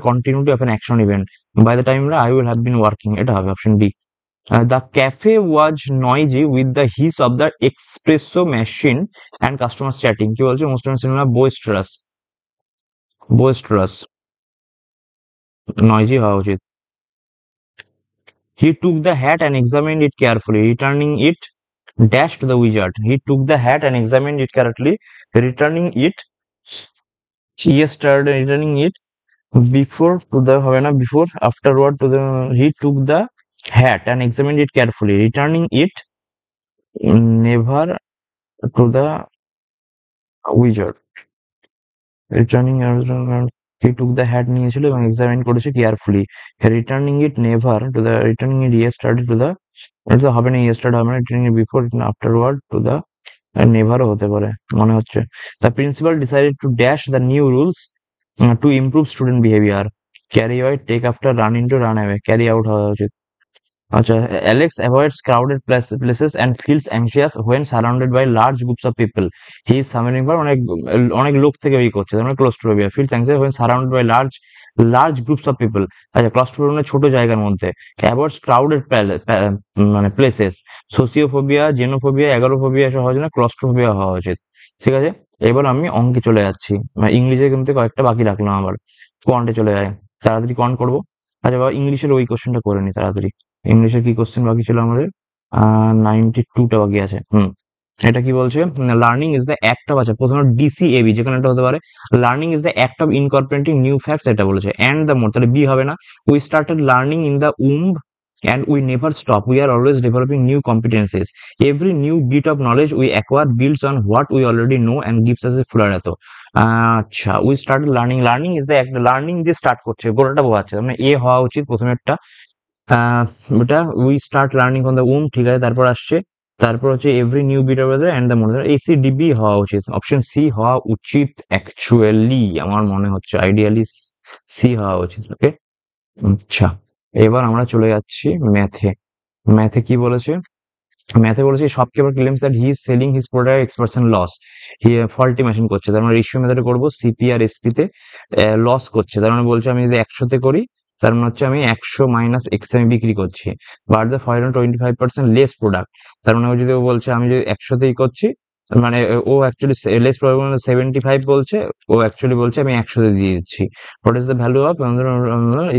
continuity of an action event, by the time I will have been working, এটা হবে option B. The cafe was noisy with the hiss of the espresso machine and customers chatting, কি বলছে, মুসলিম cinema boisterous, noisy হওয়া উচিত। He took the hat and examined it carefully, returning it dash to the wizard, he took the hat and examined it carefully, returning it, returning it before to the হবে না, before afterward to the, he took the hat and examined it carefully, returning it never to the wizard, returning, he took the hat নিয়েছিল এবং examine করেছে carefully, returning it never to the, returning it yesterday to the, এটা হবে না, yesterday হবে না, returning it before afterward to the, নেভারও হতে পারে মনে হচ্ছে। The principal decided to dash the new rules to improve student behaviour, carry out, take after, run into, run away, carry out হওয়া উচিত। আচ্ছা, Alex avoids crowded places and feels anxious when surrounded by large groups of people. He is summoning for অনেক লোক থেকে ওই করছে, মানে claustrophobia, feels anxious when surrounded by large groups of people। আচ্ছা, claustrophobia মানে ছোট জায়গার মধ্যে, avoids crowded মানে places, সোসিওফোবিয়া, জেনোফোবিয়া, এগারোফোবিয়া এসব হওয়া যায় না, ক্লস্ট্রোফোবিয়া হওয়া উচিত। ঠিক আছে, এবার আমি অঙ্কে চলে যাচ্ছি, মানে ইংলিশে কিন্তু কয়েকটা বাকি রাখলাম আবার, কোয়ান্টে চলে যায়, তাড়াতাড়ি কোয়ান্ট করবো। আচ্ছা বাবা, ইংলিশের ওই কোশ্চেনটা করে নি তাড়াতাড়ি। ইংলিশের কি কোশ্চেন বাকি ছিল আমাদের, 92টা বাকি আছে। এটা কি বলছে, learning is the act of, আচ্ছা প্রথমে ডিসিএবি যেখানে একটা হতে পারে, learning is the act of incorporating new facts, এটা বলেছে, অ্যান্ড দ্য মোর, তাহলে বি হবে না। We started learning in the womb and we never stop, we are always developing new competencies, every new bit of knowledge we acquire builds on what we already know and gives us a fuller eto। আচ্ছা, we started learning is the learning দিয়ে start করছে, গোড়াটা বোঝাচ্ছে, মানে এ হওয়া উচিত প্রথমে একটা, ওটা we start learning from the um, ঠিক আছে, তারপর আসছে, তারপর হচ্ছে every new bit of and the more, A C D B হওয়া উচিত, অপশন সি হওয়া উচিত, অ্যাকচুয়ালি আমার মনে হচ্ছে, আইডিয়ালি সি হওয়া উচিত। ওকে, আচ্ছা এবার আমরা চলে যাচ্ছি ম্যাথে। ম্যাথে কি বলেছে, ম্যাথে বলেছে shopkeeper claims that he is selling his product X% loss, he faulty machine করছে, তার মানে রেশিও মেথডে করবো, সিপি আর এসপি তে লস করছে, তার মানে বলছে আমি যদি 100-তে করি, তার মানে হচ্ছে আমি 100 মাইনাস এক্স আমি বিক্রি করছি, বাট দ্য 25% লেস প্রোডাক্ট, তার মানে ও যদি বলছে আমি যদি 100-তেই করছি, মানে ও অ্যাকচুয়ালি লেস প্রোডাক্ট 75 বলছে, ও অ্যাকচুয়ালি বলছে আমি 100-তে দিয়ে দিচ্ছি। What is the value of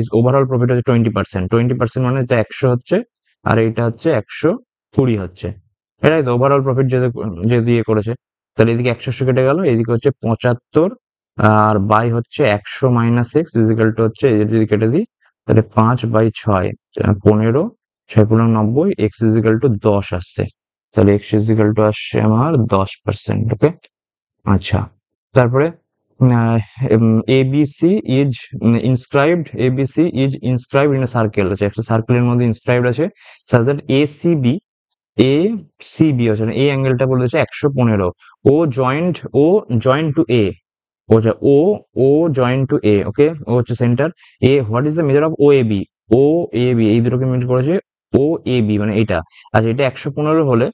is overall profit হচ্ছে 20%, মানে এটা 100 হচ্ছে, আর এইটা হচ্ছে 120 হচ্ছে, এটাই তো ওভারঅল প্রফিট যে দিয়ে করেছে। তাহলে এদিকে 180 কেটে গেল, এদিকে হচ্ছে 75, আর বাই হচ্ছে 100 মাইনাস এক্স ইজিক্যাল টু হচ্ছে, যদি কেটে দিই তাহলে 5/6, 15, 6 × 90, এক্স ইজিক্যাল টু 10 আসছে। তাহলে x ইজিক্যাল টু আসছে আমার 10%। ওকে, আচ্ছা, তারপরে ABC is inscribed, ABC is inscribed in a circle আছে, একটা সার্কেলের মধ্যে ইনস্ক্রাইবড আছে সাজ দ্যাট ACB আছে, এই অ্যাঙ্গেলটা বলেছে 115, O joint, to A, O O joint to A, okay, O হচ্ছে centre. What is the measure of O A B, এই দুটোকে মিট করেছে ও এ বি, মানে এটা। আচ্ছা, এটা 115 হলে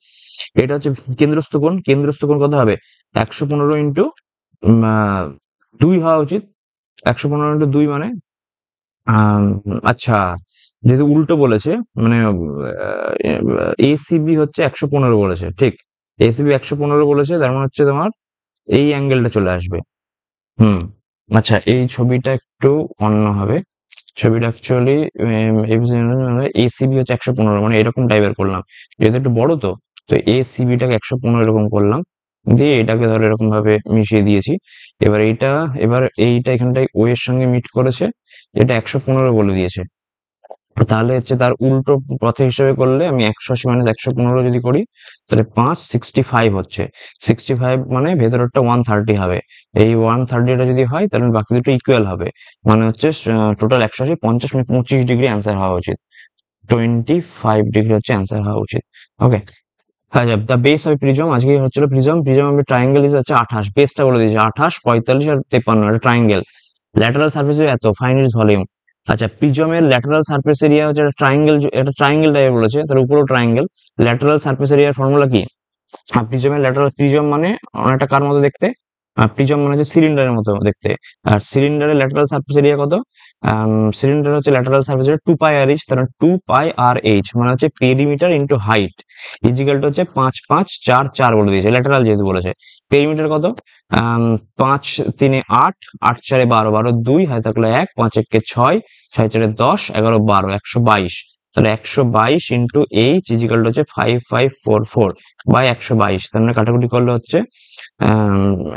এটা হচ্ছে কেন্দ্রস্থ কোণ, কত হবে? 115 ইন্টু 2 হওয়া উচিত। 115 ইন্টু 2 মানে আচ্ছা, যেহেতু উল্টো বলেছে, মানে ACB হচ্ছে 115 বলেছে, ঠিক, ACB 115 বলেছে, তার মানে হচ্ছে তোমার এই অ্যাঙ্গেলটা চলে আসবে। আচ্ছা, এই ছবিটা একটু অন্য হবে। ছবিটা অ্যাকচুয়ালি ACB হচ্ছে 115, মানে এরকম টাইপের করলাম, যেহেতু একটু বড়, তো ACB-টাকে 115 এরকম করলাম, দিয়ে এটাকে ধরো এরকম ভাবে মিশিয়ে দিয়েছি। এবার এইটা এখানটায় ও এর সঙ্গে মিট করেছে, এটা 115 বলে দিয়েছে। তাহলে হচ্ছে তার উল্টো পথে হিসেবে করলে আমি 180 মাইনাস 115 যদি করি, তাহলে 65 হচ্ছে। 65 মানে ভেতরেরটা 130 হবে। এই 130টা যদি হয় তাহলে বাকি দুটো ইকুয়াল হবে, মানে হচ্ছে টোটাল 180, 50 মানে 25 ডিগ্রি অ্যান্সার হওয়া উচিত। 25 ডিগ্রি হচ্ছে অ্যান্সার হওয়া উচিত। ওকে, আচ্ছা, দ্য বেস অফ প্রিজম, আজকে হচ্ছিল প্রিজম আমি ট্রায়াঙ্গেল ইজ হচ্ছে 28, বেসটা বলে দিয়েছি 28, 45 আর 53, এটা ট্রায়াঙ্গেল। ল্যাটারাল সারফেস এত, ফাইন ইজ ভলিউম। আচ্ছা, প্রিজমের ল্যাটারাল সারফেস এরিয়া হচ্ছে একটা ট্রায়াঙ্গেল টাইপের বলেছে, তার উপরেও ট্রায়াঙ্গেল। ল্যাটারাল সারফেস এরিয়ার ফর্মুলা কি? প্রিজমের ল্যাটারাল, প্রিজম মানে অনেকটা কার মতো দেখতে? প্রিজম মানে হচ্ছে সিলিন্ডারের মতো দেখতে। আর সিলিন্ডারের ল্যাটারাল সারফেস এরিয়া কত? সিলিন্ডার হচ্ছে ল্যাটারাল সারফেস এরিয়া 2πr/h, তাহলে 2πr/h মানে হচ্ছে perimeter into height, equal to হচ্ছে 5 5 4 4 বলে দিয়েছে, ল্যাটারাল যেহেতু বলেছে। পেরিমিটার কত? 5 3 8, 8 4 12, 12 2, হাতে থাকলো 1, 5 1 6, 6 4 10, 11 12, 122। তাহলে 122 ইন্টু এইচ ইজিক্যাল টু হচ্ছে 5544 বাই 122। তার মানে কাটাকুটি করলে হচ্ছে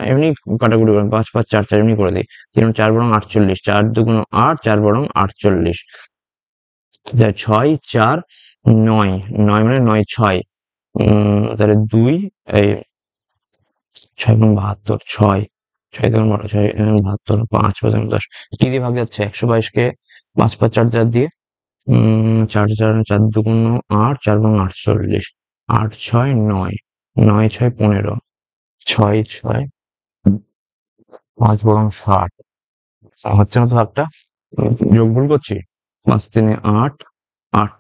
এমনি কাটাকুটি করেন, 5 5 4 4 এমনি করে দিই, 3 4 বরং 48, 4 2 8, 4 বরং 48, 6 4 9, 9 মানে 9 6, তাহলে 2, এই 6 এবং 72, 6 6 দেখুন বড় 6 72, 5 5 10, কি দিয়ে ভাগ যাচ্ছে? 122 কে 5 5 4 4 দিয়ে, 4 4 4 2 8, 4 এবং 48, 8 6 9, 9 6 15, 6 6 5 বরং 60, হচ্ছে না তো ভাগটা? যোগ ভুল করছি, 5 3 8, 8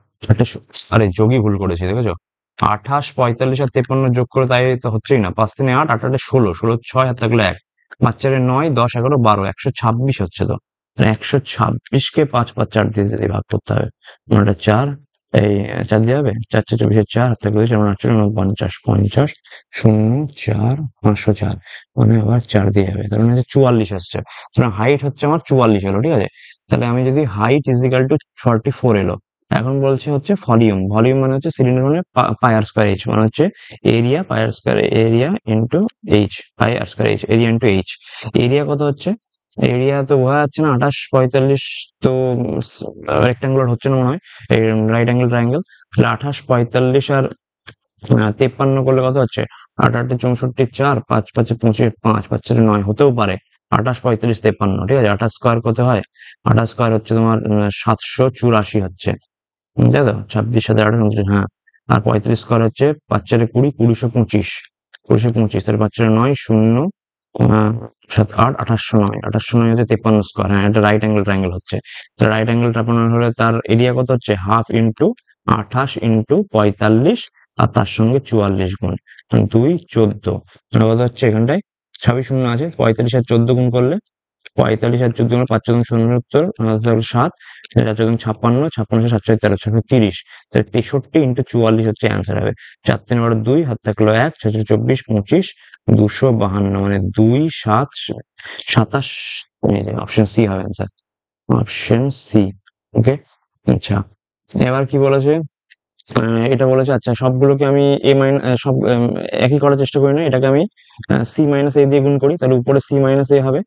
আরে যোগই ভুল করেছি, দেখেছো? 28 45 আর 53 যোগ করে তাই তো হচ্ছেই না। 5 3 8, 8 8 16, 16 6, হাত থাকলে 1, 5 4 9, 10 11 12, 126 হচ্ছে তো। 126 কে 5 5 4 দিয়ে যদি ভাগ করতে হবে, মানে 4, এই 4 দিয়ে হবে, 4 4 24, 4 হাত থাকলে 4 48 50 50 0 4 504, মানে আবার 4 দিয়ে হবে, তার মানে 44 আসছে। সুতরাং হাইট হচ্ছে আমার 44 হলো, ঠিক আছে। তাহলে আমি যদি হাইট ইজিক্যাল টু 44 এলো, এখন বলছে হচ্ছে ভলিউম মানে হচ্ছে সিলিন্ডার মানে পাই আর স্কয়ার এইচ, মানে হচ্ছে area pi r square area into H, pi r square H, area into H. Area কত হচ্ছে? এরিয়া তো বোঝা যাচ্ছে না, 28 45 তো রেক্টাঙ্গুলার হচ্ছে না মনে হয়, রাইট অ্যাঙ্গেল ট্রায়াঙ্গেল। তাহলে 28 45 আর 53 করলে কত হচ্ছে? 8 8 64, 4 5 5 25, 5 5 4 9, হতেও পারে 28 45 53, ঠিক আছে। 28 স্কয়ার কত হয়? 28 স্কয়ার হচ্ছে তোমার 784 হচ্ছে, তাই তো। 26 সাথে 28 29, হ্যাঁ। আর 35 স্কয়ার হচ্ছে 5 4 20, 2025, 2025, তাহলে 5 4 9 0, 7 8 2809, 2809 হচ্ছে 53 স্কয়ার, হ্যাঁ, এটা রাইট অ্যাঙ্গেল ট্রায়াঙ্গেল হচ্ছে। তো রাইট অ্যাঙ্গেল ট্রায়াঙ্গেল হলে তার এরিয়া কত হচ্ছে? হাফ ইন্টু 28 ইন্টু 45, আর তার সঙ্গে 44 গুণ 2 14, মানে কত হচ্ছে এখানটায়? 26 শূন্য আছে, 45 আর 14 গুণ করলে, 45 আর 14 গুণ 5 14 70, 7, 4 14 56, 56 7 4 13, 630, তাহলে 63 ইন্টু 44 হচ্ছে অ্যান্সার হবে। 4 3 12 2, হাত থাকলো 1, 6 24 25, 252, মানে 2 7 27, অপশন সি হবে অ্যান্সার, অপশন সি। ওকে, আচ্ছা, এবার কি বলেছে? এটা বলেছে, আচ্ছা সবগুলোকে আমি সব একই করার চেষ্টা করি না, এটাকে আমি সি মাইনাস এ দিয়ে গুণ করি, তাহলে উপরে সি মাইনাস এ হবে,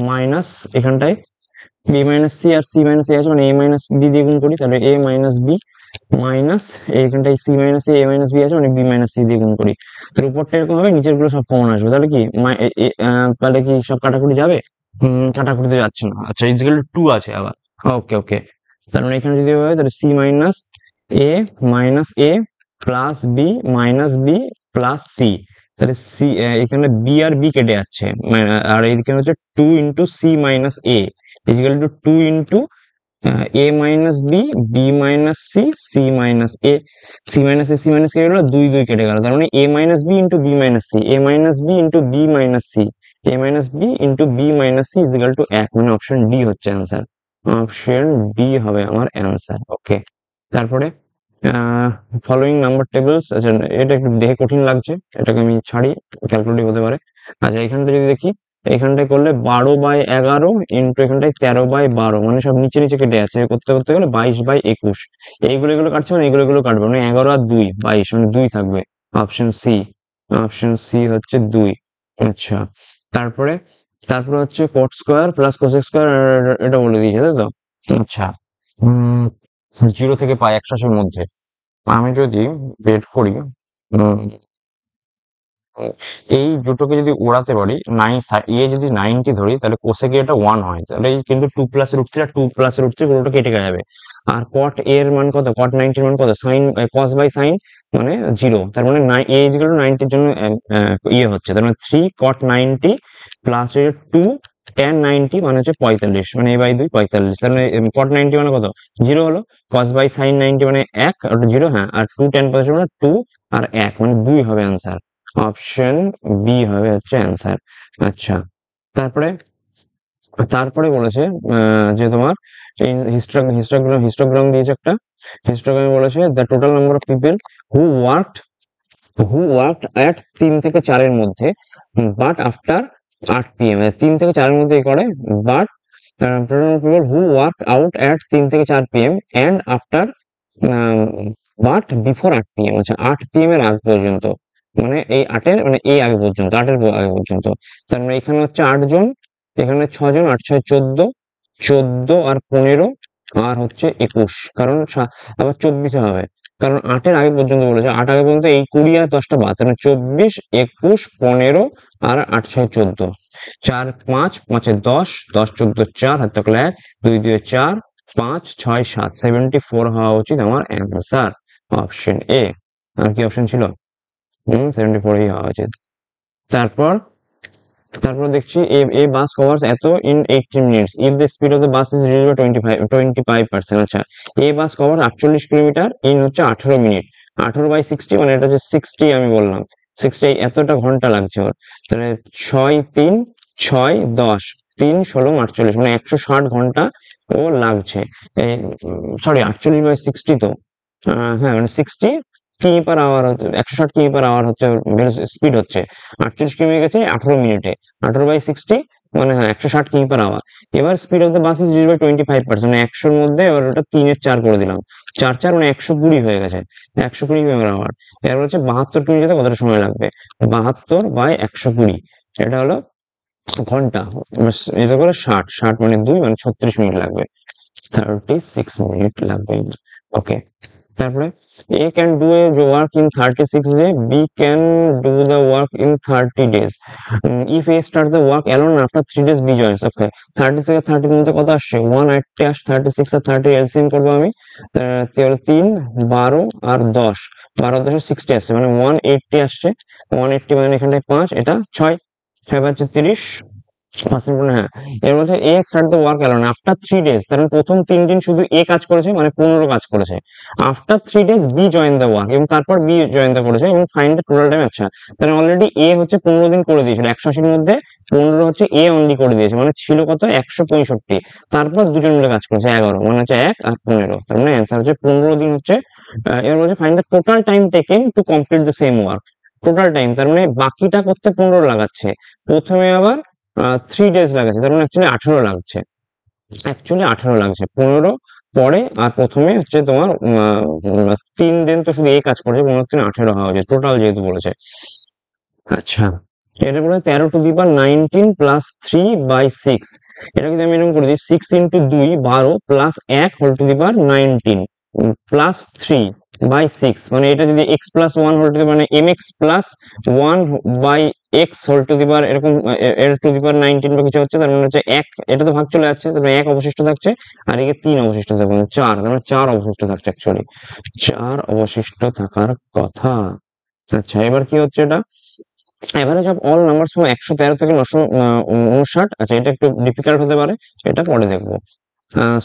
মাইনাস এখানটায় বি মাইনাস সি, আর সি মাইনাস এ আছে মানে এ মাইনাস বি দিয়ে গুণ করি, তাহলে এ মাইনাস বি, মাইনাস এইখানটায় সি মাইনাস এ মাইনাস বি আছে, মানে বি মাইনাস সি দিয়ে গুণ করি। তাহলে উপরটা এরকম হবে, নিচের গুলো সব কমন আসবে, তাহলে কি তাহলে কি সব কাটাকুটি যাবে? কাটাকুটি তো যাচ্ছে না। আচ্ছা, ইজিক্যাল টু আছে আবার। ওকে ওকে, তার মানে এখানে যদি হয় তাহলে C minus A plus B minus B plus C. তাহলে সি, এখানে বি আর বি কেটে যাচ্ছে, আর এইদিকে হচ্ছে two into C minus A equal to two into A minus B B minus C C minus A. C minus A C minus কেটে গেল, দুই দুই কেটে গেল, তার মানে A minus B into B minus C, A minus B into B minus C, A minus B into B minus C equal to এক, মানে অপশন ডি হচ্ছে অ্যান্সার। অপশন ডি হবে আমার অ্যান্সার। ওকে, তারপরে ফলোইং নাম্বার টেবিলস। আচ্ছা, এটা একটু দেখে কঠিন লাগছে, এটাকে আমি ছাড়ি, ক্যালকুলেটিভ হতে পারে। আচ্ছা, এখানটা যদি দেখি, এখানটায় করলে 12/11 ইন্টু এখানটায় 13/12, মানে সব নিচে নিচে কেটে যাচ্ছে, করতে করতে গেলে 22/21। এগুলো কাটছে, মানে এগুলো কাটবে, মানে 11 আর 2 22, মানে 2 থাকবে। অপশন সি, অপশন সি হচ্ছে 2। আচ্ছা, তারপরে তারপরে হচ্ছে cot square plus cosec square, এটা বলে দিয়েছে তাই তো। আচ্ছা, 0 থেকে পাই 180-র মধ্যে আমি যদি বের করি, উম, এই দুটোকে যদি ওড়াতে পারি, এ যদি 90 ধরি, তাহলে কোসেকে এটা 1 হয়, তাহলে এই কিন্তু 2+√3 আর 2+√3 পুরোটা কেটে যাবে। আর কট এর মান কত, কট 90 এর মান কত, সাইন কস বাই সাইন মানে 0, তার মানে এ ইজিক্যাল টু 90 এর জন্য ইয়ে হচ্ছে, তার মানে 3 কট 90 প্লাস 2 tan 90 মানে হচ্ছে 45, মানে a বাই 2 45, তার মানে কট 90 মানে কত, 0 হলো, কস বাই সাইন 90 মানে 1 আর 0, হ্যাঁ, আর 2 tan 45 মানে 2 আর 1 মানে 2 হবে অ্যান্সার। অপশন বি হবে হচ্ছে অ্যান্সার। আচ্ছা, তারপরে তারপরে বলেছে যে তোমার এই হিস্টোগ্রাম দিয়েছে একটা। হিস্টোগ্রামে বলেছে the total number of people who worked at 3 থেকে 4 এর মধ্যে, বাট আফটার 8 PM, 3 থেকে 4 এর মধ্যে করে, but total number of people who worked out at 3 থেকে 4 PM and after, but before 8 PM। আচ্ছা, 8 PM এর আগ পর্যন্ত, মানে এই 8-এর মানে এই আগে পর্যন্ত, 8-এর আগে পর্যন্ত, তার মানে এখানে হচ্ছে 8 জন, এখানে 6 জন, 8 6 14, 14 আর 15 আর হচ্ছে 21, কারণ আবার 24 হবে, কারণ 8-এর আগে পর্যন্ত বলেছে, 8 আগে পর্যন্ত এই 20 আর 10টা বাদ, তাহলে 24 21 15 আর 8 6 14, 4 5 5 10 10 14 4, হাত থাকলে 1 2 2 4 5 6 7, 74 হওয়া উচিত আমার অ্যান্সার। Option A. আর কি অপশন ছিল? 74 হওয়া উচিত। তারপর তারপর দেখছি এ বাস কভার্স এত in 80 minutes if the speed of the bus is reduced by 25%। আচ্ছা, a bus cover 48 kilometre in হচ্ছে 18 মিনিট, 18/60 মানে এটা হচ্ছে 60, আমি বললাম 60, এতটা ঘন্টা লাগছে ওর, তাহলে 6 3 6 10 3 16 48, মানে 160 ঘন্টা ও লাগছে। সরি, 48/60 তো, হ্যাঁ, মানে 60 কিমি পার আওয়ার হচ্ছে, 160 কিমি পার আওয়ার হচ্ছে স্পিড হচ্ছে, 48 কিমি গেছে 18 মিনিটে, 18/60 মানে হ্যাঁ 160 কিমি পার আওয়ার। এবার speed of the bus is reduced by 25%, মানে 100-র মধ্যে এবার ওটা 3-এর 4 করে দিলাম, 4 4 মানে 120 হয়ে গেছে, 120 কিমি পার আওয়ার। এবার হচ্ছে 72 কিমি যেতে কতটা সময় লাগবে, 72/120, এটা হলো ঘন্টা, এটা করে 60 মানে 2 মানে 36 মিনিট লাগবে, 36 মিনিট লাগবে। ওকে, তারপরে A can do a work in 36 days, B can do the work in 30 days. If A starts the work alone, after 3 days B joins. Okay, 36 আর 30 এর মধ্যে কত আসছে, 180 আসছে, 36 আর 30 এলসিএম করবো আমি, তাহলে 3 12 আর 10, 12 10 60 আসছে, মানে 180 আসছে, 180 মানে এখানটায় 5, এটা 6 6 পাচ্ছে 30, হ্যাঁ। এর মধ্যে A start the work alone after 3 days, তার মানে প্রথম 3 দিন শুধু এ কাজ করেছে, মানে 15 কাজ করেছে। After 3 days B join the work, এবং তারপর বি জয়েন দ্য করেছে, এবং ফাইন্ড দ্য টোটাল টাইম। আচ্ছা, তাহলে অলরেডি এ হচ্ছে 15 দিন করে দিয়েছিল, 180-র মধ্যে 15 হচ্ছে এ অনলি করে দিয়েছে, মানে ছিল কত 165, তারপর দুজন মিলে কাজ করেছে 11, মানে হচ্ছে 1 আর 15, তার মানে অ্যান্সার হচ্ছে 15 দিন হচ্ছে। এবার বলছে find the total time taken to complete the same work. Total time তার মানে বাকিটা করতে 15 লাগাচ্ছে, প্রথমে আবার 3 ডেজ লাগাচ্ছে, তার মানে অ্যাকচুয়ালি 18 লাগছে, 15 পরে, আর প্রথমে হচ্ছে তোমার 3 দিন তো শুধু এই কাজ করেছে, 15 3 18 হওয়া উচিত টোটাল যেহেতু বলেছে। আচ্ছা, এটা বলে 13 টু দি পাওয়ার 19 প্লাস 3/6, এটা যদি আমি এরকম করে দিই 6 into 2 12 plus 1 whole to the power 19, plus 3/6, মানে এটা যদি X plus one whole to the মানে M X plus one by X whole to the power এরকম এর টু দি পাওয়ার 19 বা কিছু হচ্ছে, তার মানে হচ্ছে এক, এটা তো ভাগ চলে যাচ্ছে, তার মানে এক অবশিষ্ট থাকছে, আর এদিকে 3 অবশিষ্ট থাকবে, মানে 4, তার মানে 4 অবশিষ্ট থাকছে, অ্যাকচুয়ালি 4 অবশিষ্ট থাকার কথা। আচ্ছা, এবার কি হচ্ছে এটা, average of all numbers from 113 থেকে 959। আচ্ছা, এটা একটু ডিফিকাল্ট হতে পারে, এটা পরে দেখবো।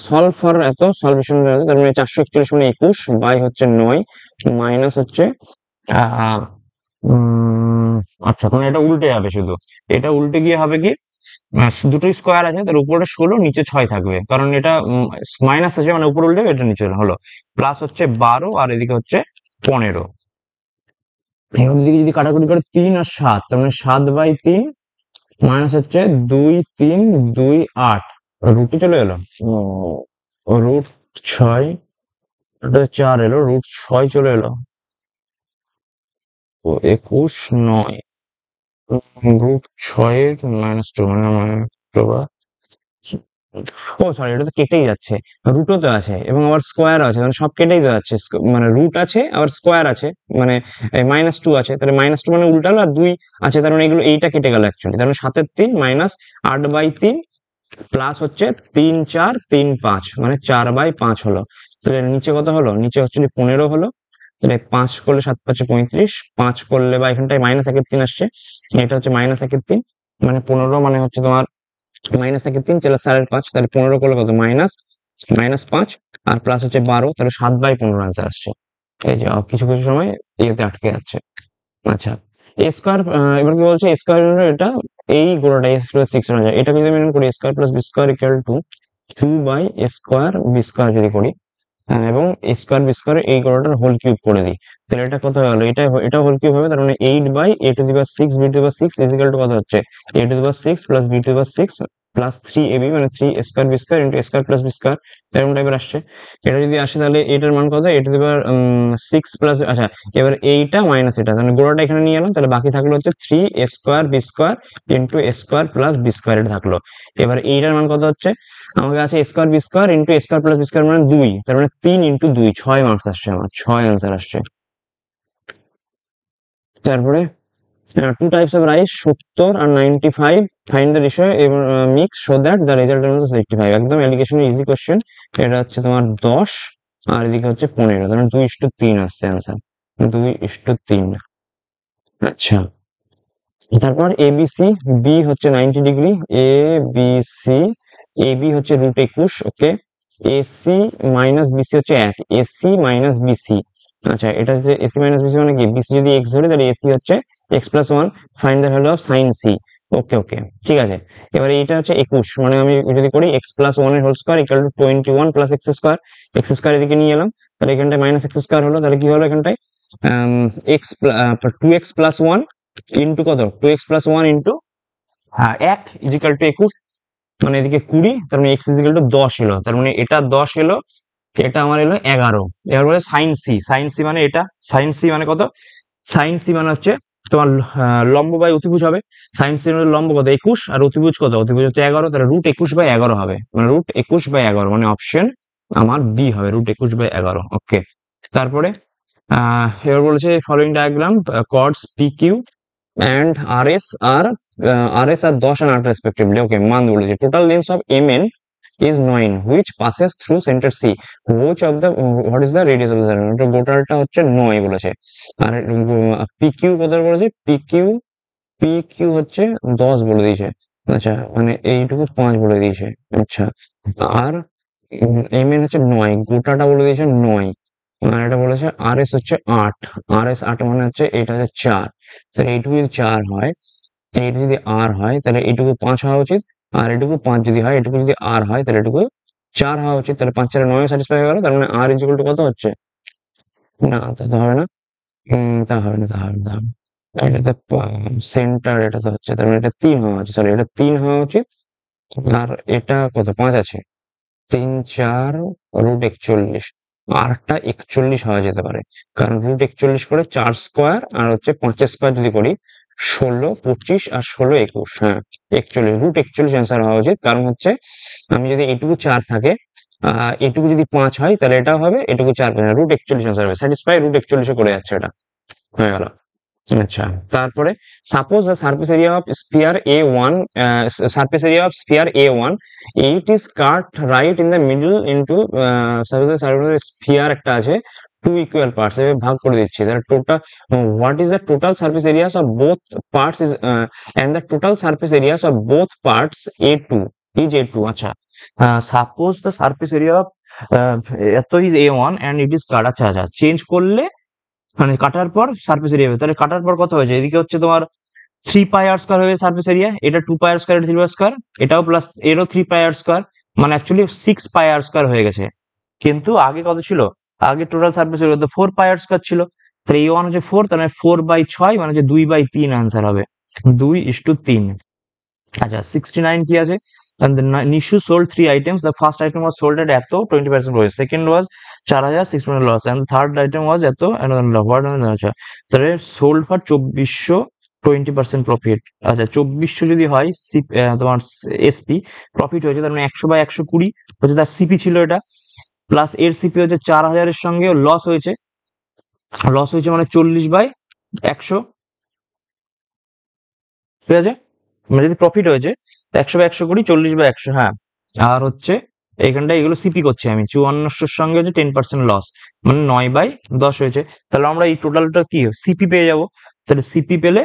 সলভ ফর এত সলভেশন, তার মানে 441 মানে 21 বাই হচ্ছে 9 মাইনাস হচ্ছে আহ, আচ্ছা, মানে এটা উল্টে যাবে শুধু, এটা উল্টে গিয়ে হবে কি, দুটোই স্কোয়ার আছে, তার উপরে 16 নিচে 6 থাকবে, কারণ এটা মাইনাস আছে, মানে উপরে উল্টে এটা নিচে হলো, প্লাস হচ্ছে 12 আর এদিকে হচ্ছে 15। এবার দিকে যদি কাটাকুটি করে 3 আর 7, তার মানে 7/3 মাইনাস হচ্ছে 2 3 2 8, রুটে চলে এলো, রুট 6, এটা 4 এলো, রুট 6 চলে এলো, তো 21 9, রুট 6 -2 মানে ও সরি, এটা তো কেটেই যাচ্ছে, রুটও তো আছে এবং আবার স্কোয়ার আছে, মানে সব কেটেই তো যাচ্ছে, মানে রুট আছে আবার স্কোয়ার আছে, মানে -2 আছে, তাহলে -2 মানে উল্টালো, আর 2 আছে, তার মানে এগুলো এইটা কেটে গেল অ্যাকচুয়ালি, তার মানে 7 3 মাইনাস 8/3 প্লাস হচ্ছে 3 4 3 5, মানে 4/5 হলো। তাহলে নিচে কত হলো, নিচে হচ্ছে 15 হলো, তাহলে 5 করলে 7 5 35, 5 করলে বা এখানটায় -1/3 আসছে, এটা হচ্ছে -1/3, মানে 15, মানে হচ্ছে তোমার -1/3 + 5.5, তাহলে 15 করলে কত, -5 আর প্লাস হচ্ছে 12, তাহলে 7/15 আনসার আসছে। এই যে কিছু কিছু সময় ইয়েতে আটকে যাচ্ছে। আচ্ছা, এ স্কোয়ার, এবার কি বলছে, স্কোয়ার এটা এই গোলাটা এ স্কোয়ার 6 হয়ে যায়, এটাকে যদি আমি করি square plus B square equal to 2/a² B square যদি করি, এবং এ স্কোয়ার বি স্কোয়ার এই গোলাটার হোল কিউব করে দিই, তাহলে এটা কত হলো, এটা হোল কিউব হবে, তার মানে 8/a⁶ b⁶ is equal to কত হচ্ছে, a⁶ plus b⁶ plus 3ab, মানে 3a² b² into a² plus b², এরকম টাইপের আসছে। এটা যদি আসে তাহলে এটার মান কত, a⁶ প্লাস, আচ্ছা, এবার এইটা মাইনাস এটা, তাহলে গোড়াটা এখানে নিয়ে এলাম, তাহলে বাকি থাকলো হচ্ছে 3a² b² into a² plus b², এটা থাকলো। এবার এইটার মান কত হচ্ছে, আমাকে আছে a² b² into a² plus b² মানে 2, তার মানে 3 ইন্টু 2 6 মার্কস আসছে, আমার 6 আনসার আসছে। তারপরে টু টাইপস অফ রাইস 70 আর 95, find the ratio mix so that the result is 85, একদম এলিগেশনের ইজি কোশ্চেন। এটা হচ্ছে তোমার 10 আর এদিকে হচ্ছে 15, তার মানে 2:3 আসছে আনসার, 2:3। আচ্ছা, তারপর এবিসি, বি হচ্ছে 90 degree, A B C, A B হচ্ছে √21, ওকে, এসি মাইনাস বিসি হচ্ছে 1, এসি মাইনাস বিসি। আচ্ছা, এটা হচ্ছে এসি মাইনাস বিসি মানে কি, বিসি যদি এক্স ধরে তাহলে এসি হচ্ছে x+1, find the value of sine C. Okay okay, ঠিক আছে। এবারে এটা হচ্ছে 21, মানে আমি যদি করি x+1 এর whole square equal to 21 plus X square এদিকে নিয়ে এলাম, তাহলে এখানটায় -x² হলো, তাহলে কি হলো এখানটায়, এক্স 2x+1 ইন্টু কত, 2x+1 ইন্টু 1 ইজিক্যাল টু 21, মানে এদিকে 20, তার মানে x ইজিক্যাল টু 10 এলো, তার মানে এটা 10 এলো, এটা আমার এলো 11। এবার বলে সাইন সি, সাইন সি মানে এটা, সাইন সি মানে কত, সাইন সি মানে হচ্ছে তোমার লম্ব বাই অতিভুজ হবে, সাইন সি মানে লম্ব কত 21 আর অতিভুজ কত, অতিভুজ হচ্ছে 11, তাহলে √21/11 হবে, মানে √21/11, মানে অপশন আমার বি হবে, √21/11। ওকে, তারপরে এবার বলেছে following diagram chords P Q and RS are 10 and 8 respectively. Okay, মান বলেছে total length of MN is 9 which passes through center C. Which of the what is the radius of the cylinder? তো টোটালটা হচ্ছে 9 বলেছে, আর PQ কত বলেছে, PQ হচ্ছে 10 বলে দিয়েছে। আচ্ছা, মানে এইটুকু 5 বলে দিয়েছে। আচ্ছা, আর MN হচ্ছে 9, গোটাটা বলে দিয়েছে 9, আর এটা বলেছে RS হচ্ছে 8, RS 8 মানে হচ্ছে এটা হচ্ছে 4, তাহলে এইটুকু যদি 4 হয়, এইটা যদি আর হয় তাহলে এটুকু 5 হওয়া উচিত, আর এটুকু 5 যদি হয়, এটুকু যদি আর হয় তাহলে এটুকু 4 হওয়া উচিত, তাহলে 5 4 9 স্যাটিসফাই হয়ে গেল, তার মানে আর ইকুয়াল টু কত হচ্ছে, না তা তো হবে না, তা হবে না, তা হবে না, তা হবে না। এটাতে সেন্টার এটা তো হচ্ছে, তার মানে এটা 3 হওয়া উচিত, সরি এটা 3 হওয়া উচিত, আর এটা কত 5 আছে, 3 4 √41, আরটা 41 হওয়া যেতে পারে, কারণ √41 করে 4 স্কোয়ার আর হচ্ছে 5 স্কোয়ার যদি করি 16 25 আর 16 21, হ্যাঁ 41, √41 অ্যান্সার হওয়া উচিত, কারণ হচ্ছে আমি যদি এইটুকু 4 থাকে এটুকু যদি 5 হয় তাহলে এটাও হবে, এটুকু 4 রুট 41 আনসার হবে। স্যাটিসফাই, রুট 41 করে যাচ্ছে, এটা হয়ে গেল। আচ্ছা, তারপরে suppose the surface area of spear A1, surface area of spear A1, it is cut right in the middle into surface spear একটা আছে, টু ইকুয়াল পার্টস এভাবে ভাগ করে দিচ্ছি। তাহলে total what is the total surface areas of both parts is and the total surface areas of both parts A2 is A2। আচ্ছা, suppose the surface area of এত is A1 and it is cut। আচ্ছা আচ্ছা, change করলে মানে কাটার পর surface area হবে, তাহলে কাটার পর কত হয়েছে, এদিকে হচ্ছে তোমার 3 পাই r স্কয়ার হয়ে সারফেস এরিয়া, এটা 2 পাই r স্কয়ার, এটা 3 পাই r স্কয়ার, এটাও প্লাস এরও 3 পাই r স্কয়ার, মানে অ্যাকচুয়ালি 6 পাই r স্কয়ার হয়ে গেছে। কিন্তু আগে কত ছিল, আগে টোটাল সারফেস এরিয়া তো 4 পাই r স্কয়ার ছিল, তাহলে A1 হচ্ছে 4, তাহলে 4/6 মানে হচ্ছে 2/3 আনসার হবে, 2:3। আচ্ছা, 69 কি আছে, and the Nishu sold 3 items. The first item was sold at এত 20% loss, second was 4,600 loss, and the third item was এত another loss. What আচ্ছা, তাহলে sold for 2400, 20% প্রফিট। আচ্ছা, 2400 যদি হয় তোমার এসপি প্রফিট হয়েছে, তার মানে 100/120 হচ্ছে তার সিপি ছিল এটা, প্লাস এর সিপি হচ্ছে 4000 এর সঙ্গে লস হয়েছে, মানে 40/100, ঠিক আছে, মানে যদি প্রফিট হয়েছে 100/120, 40/100, হ্যাঁ। আর হচ্ছে এইখানটা এগুলো সিপি করছি আমি, 5400 সঙ্গে হচ্ছে 10% লস, মানে 9/10 হয়েছে। তাহলে আমরা এই টোটালটা কি সিপি পেয়ে যাব, তাহলে সিপি পেলে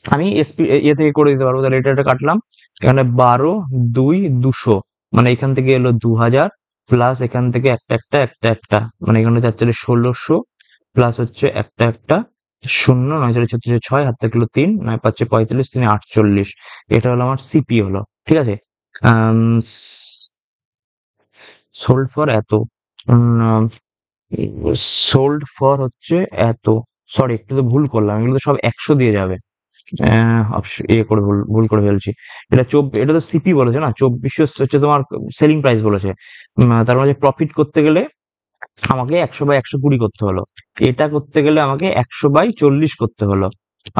আমি এসপি থেকে করে দিতে পারবো। তাহলে এটা কাটলাম, এখানে 12, 2, 200, মানে এখান থেকে এলো 2000, প্লাস এখান থেকে একটা, মানে এখানে 4/4 1600, প্লাস হচ্ছে একটা 0, 9/4 6, হাত থেকে 3, 9/5 35, 3 48, এটা হলো আমার সিপি হলো, ঠিক আছে। সোল্ড ফর এত, সোল্ড ফর হচ্ছে এত, সরি একটু তো ভুল করলাম, এগুলো তো সব 100 দিয়ে যাবে, করে ভুল করে ফেলছি। এটা তো সিপি বলেছে না, 2400 হচ্ছে তোমার সেলিং প্রাইস বলেছে, তার মানে প্রফিট করতে গেলে আমাকে 100/120 করতে হলো, এটা করতে গেলে আমাকে 100/40 করতে হলো,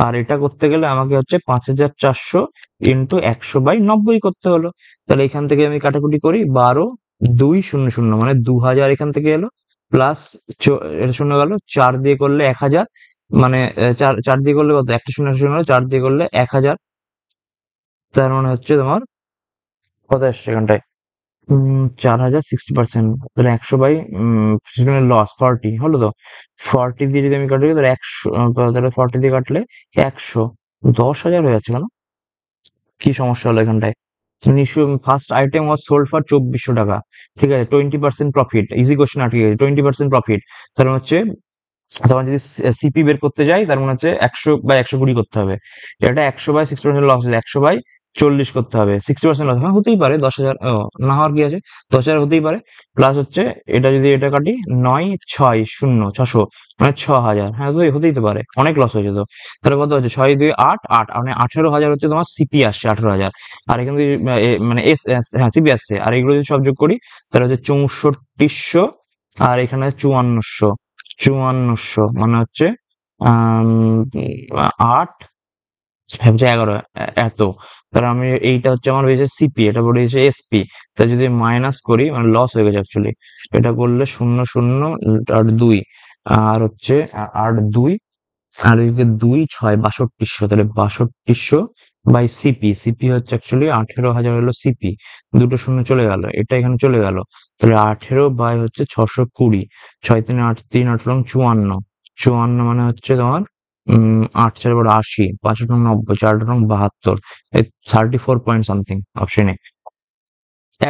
আর এটা করতে গেলে আমাকে হচ্ছে 5400 ইন্টু 100/90 করতে হলো। তাহলে এখান থেকে আমি কাটাকুটি করি, 12,200, মানে 2000 এখান থেকে এলো, প্লাস এটা শূন্য গেল, 4 দিয়ে করলে 1000, মানে 4 দিয়ে করলে কত, একটা শূন্য শূন্য, 4 দিয়ে করলে 1000, তার মানে হচ্ছে তোমার কত আসছে এখানটায়, 4000, 60%, তাহলে 100/, সেখানে লস 40 হলো তো, 40 দিয়ে যদি আমি কাটি তাহলে 100, তাহলে 40 দিয়ে কাটলে 100, 10,000 হয়ে যাচ্ছে কেন, কি সমস্যা হলো এখানটায়। Nishu first item was sold for 2400 টাকা, ঠিক আছে, 20% প্রফিট, ইজি কোশ্চেন আটকে গেছে, 20% প্রফিট, তার মানে হচ্ছে তখন যদি সিপি বের করতে যাই, তার মানে হচ্ছে 100/120 করতে হবে, এটা 100/60% লস, 100/40 করতে হবে, 60% লস, হ্যাঁ হতেই পারে, 10,000 না হওয়ার কি আছে, 10,000 হতেই পারে, প্লাস হচ্ছে এটা যদি এটা কাটি 9, 6, 0, 600, মানে 6,000, হ্যাঁ হতেই তো পারে, অনেক লস হয়েছে তো। তাহলে কত হচ্ছে, 6 2 8, মানে 18,000 হচ্ছে তোমার সিপি আসছে, 18,000, আর এখানে যদি মানে হ্যাঁ সিপি আসছে, আর এগুলো যদি সব যোগ করি তাহলে হচ্ছে 6400, আর এখানে 5400, মানে হচ্ছে 8, হচ্ছে 11, এত। তাহলে আমি এইটা হচ্ছে আমার বেরিয়েছে সিপি, এটা বেরিয়েছে এসপি, তা যদি মাইনাস করি মানে লস হয়ে গেছে অ্যাকচুয়ালি, এটা করলে 0 0 আর 2, আর হচ্ছে 8 2, আর এদিকে 2 6 6200, তাহলে 6200/সিপি, সিপি হচ্ছে অ্যাকচুয়ালি 18,000 হলো সিপি, দুটো শূন্য চলে গেল, এটা এখানে চলে গেল, তাহলে 18 হচ্ছে 620, 6 3 8 3 8 রং 54, 54 মানে হচ্ছে তোমার 8 4 80, 5 রং 90, 4 রং 72, 34 পয়েন্ট সামথিং অপশনে।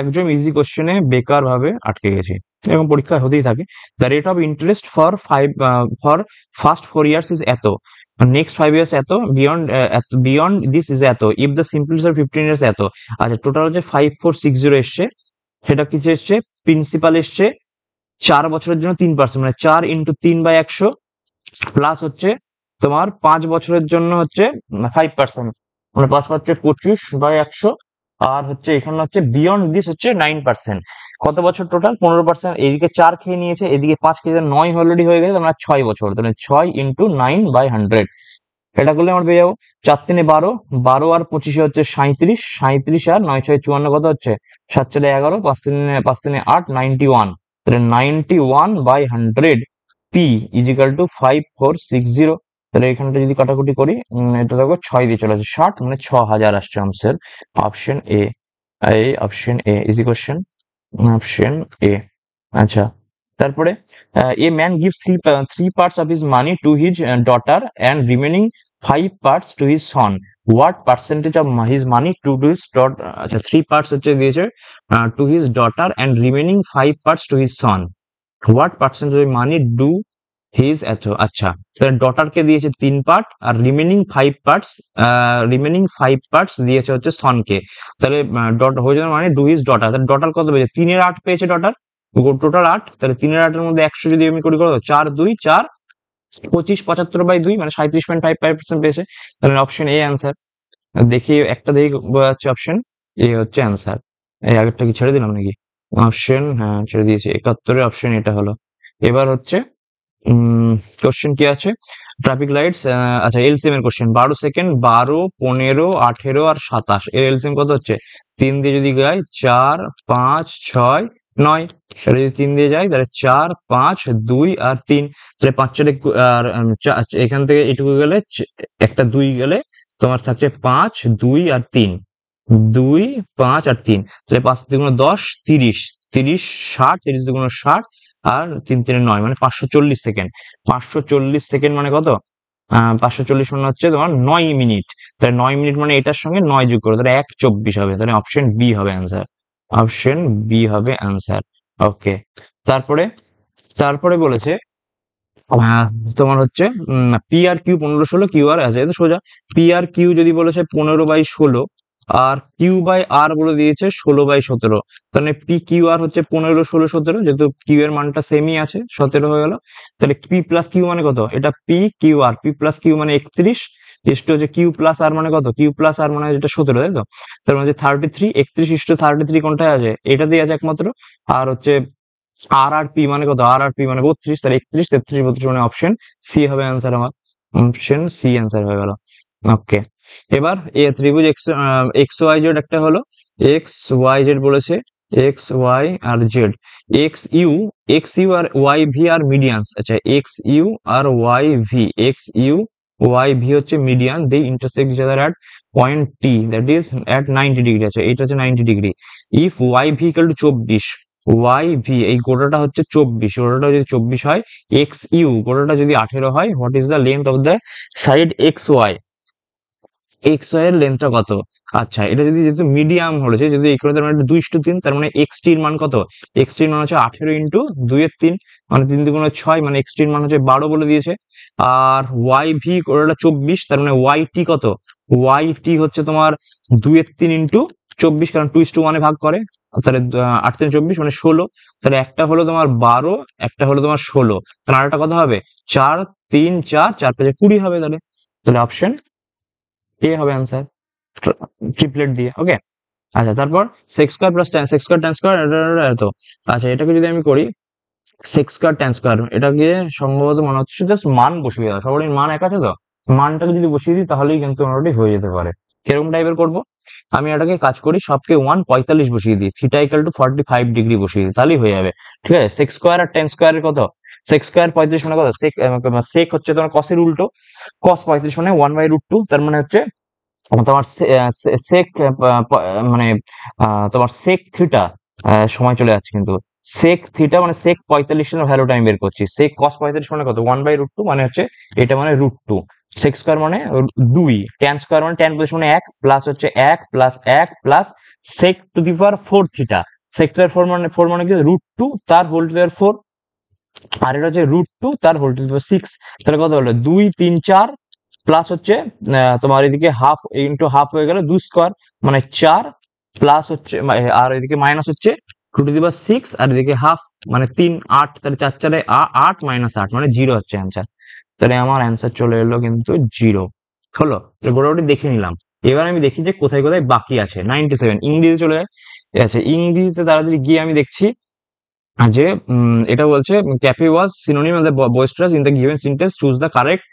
একদম ইজি কোশ্চেনে বেকার ভাবে আটকে গেছি, এরকম পরীক্ষা হতেই থাকে। The rate of interest for first 4 years is এত, নেক্সট 5 years এত, বিয়ন্ড দিস ইজ এত, if the simple is 15 years এত। আচ্ছা, টোটাল হচ্ছে 5460 এসছে, সেটা কিছু এসছে, প্রিন্সিপাল এসছে 4 বছরের জন্য 3%, মানে 4 ইন্টু 3/100, প্লাস হচ্ছে তোমার 5 বছরের জন্য হচ্ছে 5%, মানে 5 হচ্ছে 25/100, আর হচ্ছে এখানে হচ্ছে বিয়ন্ড দিস হচ্ছে 9%, কত বছর টোটাল 15%, এদিকে 4 খেয়ে নিয়েছে, এদিকে 5 খেয়ে 9 অলরেডি হয়ে গেছে, তোমার 6 বছর, তাহলে 6 ইন্টু 9/100, এটা করলে আমরা পেয়ে যাবো 4 3 12, 12 আর 25 হচ্ছে 37, 37 আর 9 6 54 কত হচ্ছে 7 4 11, 5 3 8, 91। তাহলে 91 by 100 P is equal to 5460। তাহলে এখানটা যদি কাটাকুটি করি এটা দেখো 6 দিয়ে চলে আসে 60, মানে 6000 আসছে আনসার। অপশন এ, এই option A is equation option A. আচ্ছা, তারপরে a man gives three parts of his money to his daughter and remaining 5 parts to his son. What percentage of his money to his dot, আচ্ছা 3 parts হচ্ছে দিয়েছে to his daughter and remaining 5 parts to his son. What percentage of money do his এত, আচ্ছা তাহলে ডটারকে দিয়েছে 3 part আর remaining 5 parts দিয়েছে হচ্ছে সনকে। তাহলে ডট হয়ে যাবে মানে ডু হিজ ডটার, তাহলে ডটার কত পেয়েছে 3 এর 8 পেয়েছে ডটার, টোটাল 8। তাহলে 3 এর 8 এর মধ্যে 100 যদি আমি করি কত 4 2 4 25 75/2 মানে 37.55% পেয়েছে। তাহলে অপশন এ অ্যান্সার। দেখি একটা দেখি বোঝা যাচ্ছে অপশন এ হচ্ছে অ্যান্সার। এই আগেরটা কি ছেড়ে দিলাম নাকি? অপশন, হ্যাঁ ছেড়ে দিয়েছি, 71 অপশন এটা হলো। এবার হচ্ছে কোশ্চেন কি আছে, ট্রাফিক লাইটস, আচ্ছা এলসিএম এর কোশ্চেন। 12 সেকেন্ড, 12 15 18 আর 27 এর এলসিএম কত হচ্ছে? 3 দিয়ে যদি যাই 4 5 6 9, তাহলে যদি 3 দিয়ে যাই তাহলে 4 5 2 আর 3, তাহলে 5 4 আর এখান থেকে এটুকু গেলে একটা 2 গেলে তোমার থাকছে 5 2 আর 3, 2 5 আর 3, তাহলে 5 দুগুণ 10 30, 30 60, 30 দুগুণ 60 আর 3 3 9 মানে 540 সেকেন্ড। 540 সেকেন্ড মানে কত? 540 মানে হচ্ছে তোমার 9 মিনিট। তাহলে 9 মিনিট মানে এটার সঙ্গে 9 যোগ করো, তাহলে 1:24 হবে। তাহলে অপশন বি হবে অ্যান্সার, অপশন বি হবে অ্যান্সার। ওকে, তারপরে তারপরে বলেছে তোমার হচ্ছে P R Q 15 16, Q R আছে, এটা সোজা। পি আর কিউ যদি বলেছে 15/16 আর কিউ বাই আর বলে দিয়েছে 16/17, তাহলে পি কিউ আর হচ্ছে 15 16 17, যেহেতু কিউ এর মানটা সেমই আছে 17 হয়ে গেল। তাহলে পি প্লাস কিউ মানে কত? এটা P Q R, P plus Q মানে 31, ইস্ট হচ্ছে কিউ প্লাস আর মানে কত? কিউ প্লাস আর মানে যেটা 17, তাই তো? তার মানে 33, 31 ইস্ট 33 কোনটায় আছে? এটাতেই আছে একমাত্র। আর হচ্ছে আর আর পি মানে কত? আর আর পি মানে 32, তাহলে 31 33 32 মানে অপশন সি হবে অ্যান্সার আমার। অপশন সি অ্যান্সার হয়ে গেল। ওকে, এবার এ ত্রিভুজ এক্স ওয়াই জেড একটা হলো, এক্স ওয়াই জেড বলেছে, এক্স ওয়াই আর জেড, এক্স ইউ আর ওয়াই ভি আর মিডিয়ানস। আচ্ছা এক্স ইউ আর Y V, X U Y V হচ্ছে median, they intersect each other at point T, that is at 90 degree. আচ্ছা এটা হচ্ছে 90 degree. If Y V equal to 24, Y V এই গোটাটা হচ্ছে 24, গোটাটা যদি 24 হয়, এক্স ইউ গোটাটা যদি 18 হয়, what is the length of the side X Y? X Y এর লেন্থটা কত? আচ্ছা এটা যদি যেহেতু মিডিয়াম হয়েছে, যদি এই করে তার মানে 2:3, তার মানে এক্স টির মান কত? এক্স টির মান হচ্ছে 18 ইন্টু 2 এর 3, মানে 3 2 6, মানে এক্স টির মান হচ্ছে 12 বলে দিয়েছে। আর ওয়াই ভি ওটা 24, তার মানে ওয়াই টি কত? ওয়াই টি হচ্ছে তোমার 2 এর 3 ইন্টু 24, কারণ 2:1 ভাগ করে, তাহলে 8 3 24 মানে 16। তাহলে একটা হলো তোমার 12, একটা হলো তোমার 16, তাহলে আরেকটা কত হবে? 4 3 4 4 5 20 হবে। তাহলে তাহলে অপশন এ হবে অ্যান্সার, ট্রিপলেট দিয়ে। ওকে, আচ্ছা তারপর sex square plus tan sex square tan square এত। আচ্ছা এটাকে যদি আমি করি সেক্স স্কয়ার ট্যান স্কয়ার, এটাকে সম্ভবত মনে হচ্ছে জাস্ট মান বসিয়ে দেওয়া, সবারই মান এক আছে তো, মানটাকে যদি বসিয়ে দিই তাহলেই কিন্তু মোটামুটি হয়ে যেতে পারে। কিরকম টাইপের করবো? আমি এটাকে কাজ করি, সবকে 145 বসিয়ে দিই, থিটা ইকুয়াল টু 45 ডিগ্রি বসিয়ে দিই, তাহলেই হয়ে যাবে। ঠিক আছে, সেক্স স্কয়ার আর ট্যান স্কয়ারের কত? সেক্স স্কয়ার 35 মানে কত? সেক হচ্ছে তোমার কসের উল্টো, কস 35 মানে 1/√2, তার মানে হচ্ছে তোমার সেক মানে তোমার সেক থিটা, সময় চলে যাচ্ছে কিন্তু, সেক থিটা মানে সেক 45 এর ভ্যালুটা আমি বের করছি। সেক কস 45 মানে কত? 1/√2, মানে হচ্ছে এটা মানে √2। সেক স্কয়ার মানে 2, ট্যান স্কয়ার মানে ট্যান পজিশন মানে 1 প্লাস হচ্ছে 1 plus 1 plus sec to the power 4 theta, sec to the power 4 মানে কি? √2 তার হোল টু দি পাওয়ার 4, আর এটা হচ্ছে √2 তার হোল টু দি পাওয়ার 6। তাহলে কত হলো? 2 3 4 প্লাস হচ্ছে তোমার এদিকে হাফ ইন্টু হাফ হয়ে গেল 2 স্কোয়ার মানে 4, প্লাস হচ্ছে আর এদিকে মাইনাস হচ্ছে 2 টু দি পাওয়ার 6, আর এদিকে হাফ মানে 3 8, তাহলে 4 4 8 মাইনাস 8 মানে 0 হচ্ছে অ্যান্সার। তাহলে আমার অ্যান্সার চলে এলো কিন্তু 0 হলো। তো গোটাগুটি দেখে নিলাম। এবার আমি দেখি যে কোথায় কোথায় বাকি আছে। 97 ইংরেজি চলে যায়। আচ্ছা ইংরেজিতে তাড়াতাড়ি গিয়ে আমি দেখছি যে এটা বলছে cafe was synonym of the boisterous in the given sentence, choose the correct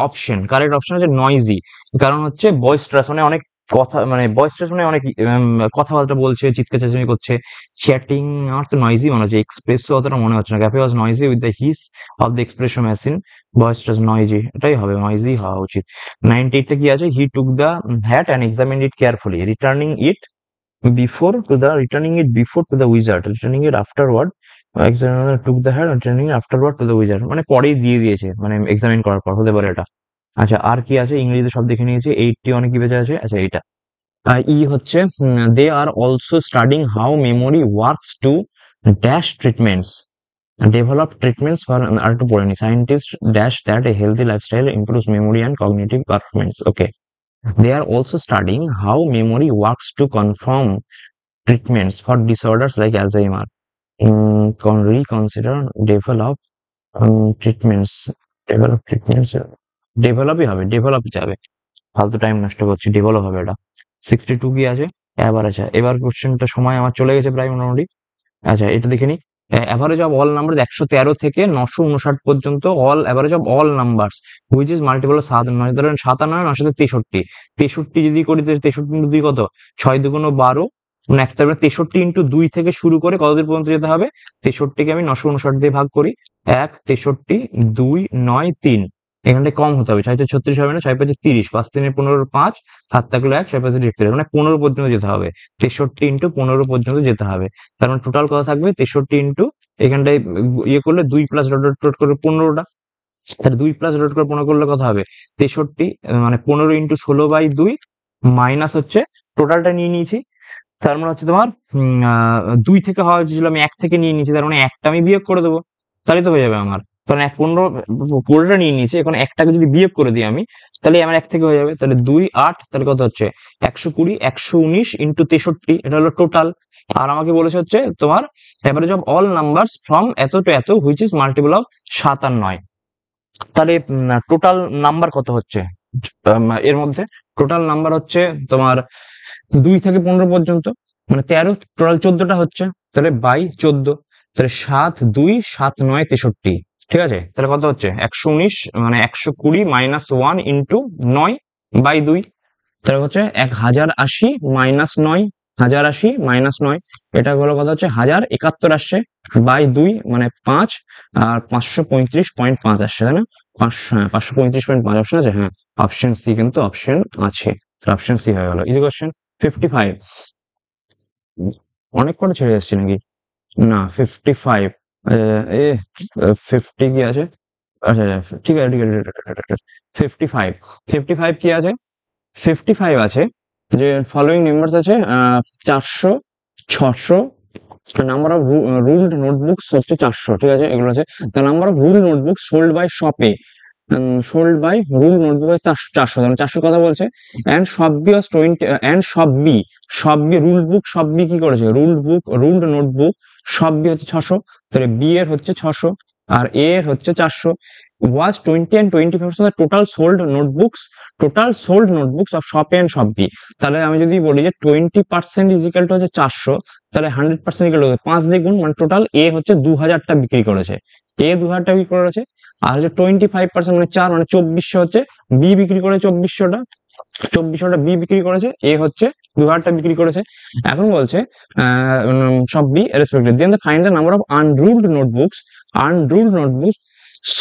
option. Correct option হচ্ছে নয়েজি। কারণ হচ্ছে বয়েস্টারাস মানে অনেক কথা, মানে বয়েস্টারাস মানে অনেক কথাবার্তা বলছে, চিৎকার চেঁচামেচি করছে। চ্যাটিং আমার তো নয়েজি মনে হচ্ছে, এক্সপ্রেসও অতটা মনে হচ্ছে না। Cafe was noisy with the hiss of the expression machine, boisterous noisy, এটাই হবে, নয়েজি হওয়া উচিত। 98টা কি আছে, he took the hat and examined it carefully, returning it before to the wizard, returning it afterward, examiner took the hat and returning it afterward to the wizard, মানে পরেই দিয়ে দিয়েছে, মানে এক্সামিন করার পর, হতে পারে এটা। আচ্ছা, আর কি আছে, ইংরেজিতে সব দেখে নিয়েছি। 80 অনেক কি বেঁচে আছে, আচ্ছা এইটা ই হচ্ছে they are also studying how memory works to dash treatments, develop treatments for, আর একটু পড়ে নি, scientist dash that a healthy lifestyle improves memory and cognitive performance. Okay, they are also studying how memory works to confirm treatments for disorders like Alzheimer. Reconsider, develop treatments, ডেভেলপই হবে, develop যাবে, ফালতু time নষ্ট করছি, develop হবে এটা। 62 কি আছে, এবার আছে। এবার কোশ্চেনটা সময় আমার চলে গেছে প্রায় মোটামুটি। আচ্ছা, এটা দেখে নি, অ্যাভারেজ অফ অল নাম্বার 113 থেকে 959 পর্যন্ত, all average of all numbers which is multiple 7, ধরেন 57, 963, 63 যদি করি, 63 ইন্টু 2 কত, 6 দুগুণ 12, মানে একটা 63 ইন্টু 2 থেকে শুরু করে কতদূর পর্যন্ত যেতে হবে, 63কে আমি 959 দিয়ে ভাগ করি, 1, 63, 2, 9, 3, এখানটায় কম হতে হবে, 6 36 হবে না, 6 5 30, 5 3 15, 5, 7 থাকলে 1, 6 5 31, মানে 15 পর্যন্ত যেতে হবে, 63 ইন্টু 15 পর্যন্ত যেতে হবে। তার মানে টোটাল কত থাকবে, 63 ইন্টু এখানটায় ইয়ে করলে 2 প্লাস ডট ডট ডট করে 15টা, তাহলে 2 প্লাস ডট করে 15 করলে কত হবে, 63, মানে 15 ইন্টু 16/2 মাইনাস হচ্ছে টোটালটা নিয়ে নিয়েছি। তার মানে হচ্ছে তোমার 2 থেকে হওয়া হয়েছিল, আমি 1 থেকে নিয়ে নিয়েছি, তার মানে একটা আমি বিয়োগ করে দেবো, তাহলে তো হয়ে যাবে আমার। কারণ 15 পুরোটা নিয়ে নিয়েছি, এখন একটাকে যদি বিয়োগ করে দিই আমি, তাহলে আমার 1 থেকে হয়ে যাবে। তাহলে 2, 8, তাহলে কত হচ্ছে 120, 119 ইন্টু 63, এটা হলো টোটাল। আর আমাকে বলেছে হচ্ছে তোমার average of all numbers from এত টু এত হুইচ ইজ মাল্টিপল অফ 7 আর 9। তাহলে টোটাল নাম্বার কত হচ্ছে এর মধ্যে, টোটাল নাম্বার হচ্ছে তোমার 2 থেকে 15 পর্যন্ত, মানে 13, টোটাল 14টা হচ্ছে, তাহলে বাই 14, তাহলে 7, 2, 7, 9, 63, ঠিক আছে। তাহলে কত হচ্ছে 119, মানে 120 মাইনাস 1 ইন্টু 9/2, তাহলে হচ্ছে 1080 মাইনাস 9, 1080 মাইনাস 9, এটা হলো কত হচ্ছে 1071 আসছে, বাই 2 মানে 5, আর 535.5 আসছে, তাই না, 535.5 অপশন আছে, হ্যাঁ, অপশন সি কিন্তু অপশন আছে, অপশন সি হয়ে গেল। Easy question. 55, অনেক কটা ছেড়ে যাচ্ছি নাকি, না 55, এ 50 কি আছে, আচ্ছা আচ্ছা, ঠিক আছে ঠিক আছে, 55, 55 কি আছে, 55 আছে যে ফলোইং নাম্বারস আছে 400, 600, নাম্বার অফ রুলড নোটবুকস হচ্ছে 400, ঠিক আছে, এগুলো আছে। The number of rule notebooks sold by শপে, সোল্ড বাই রুল নোটবুক 400, মানে 400 কথা বলছে। অ্যান্ড সব বি ওয়াজ 20, অ্যান্ড সব বি রুল বুক, সব বি কি করেছে, রুলড নোটবুক সব বি হচ্ছে 600, তাহলে বি এর হচ্ছে 600 আর এ এর হচ্ছে 400। was 20 and 25% of the total sold notebooks of shop A and shop B, তাহলে আমি যদি বলি যে 20% is equal to হচ্ছে 400, তাহলে 100% equal to 5 দিয়ে গুণ, মানে টোটাল এ হচ্ছে 2000টা বিক্রি করেছে, এ 2000টা বিক্রি করেছে, আর হচ্ছে 25% মানে 4, মানে 2400 হচ্ছে বি বিক্রি করে, 2400টা বি বিক্রি করেছে, এ হচ্ছে 2000টা বিক্রি করেছে। এখন বলছে সব be respective, then find the number of unruled notebooks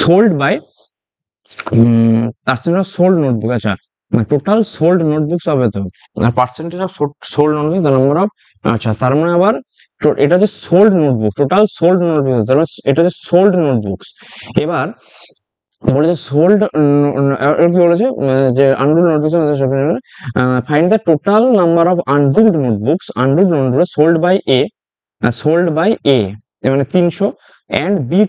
sold by percentage of sold notebook, আচ্ছা টোটাল সোল্ড নোটবুকস হবে তো, আর percentage of sold notebook the number of, আচ্ছা তার মানে আবার এটা হচ্ছে sold notebook, total sold notebook, তার মানে এটা হচ্ছে সোল্ড নোটবুকস। এবার বলেছে সোল্ড, কি বলেছে যে unruled notebooks, find the total number of unruled notebooks sold by a, মানে 300, and বি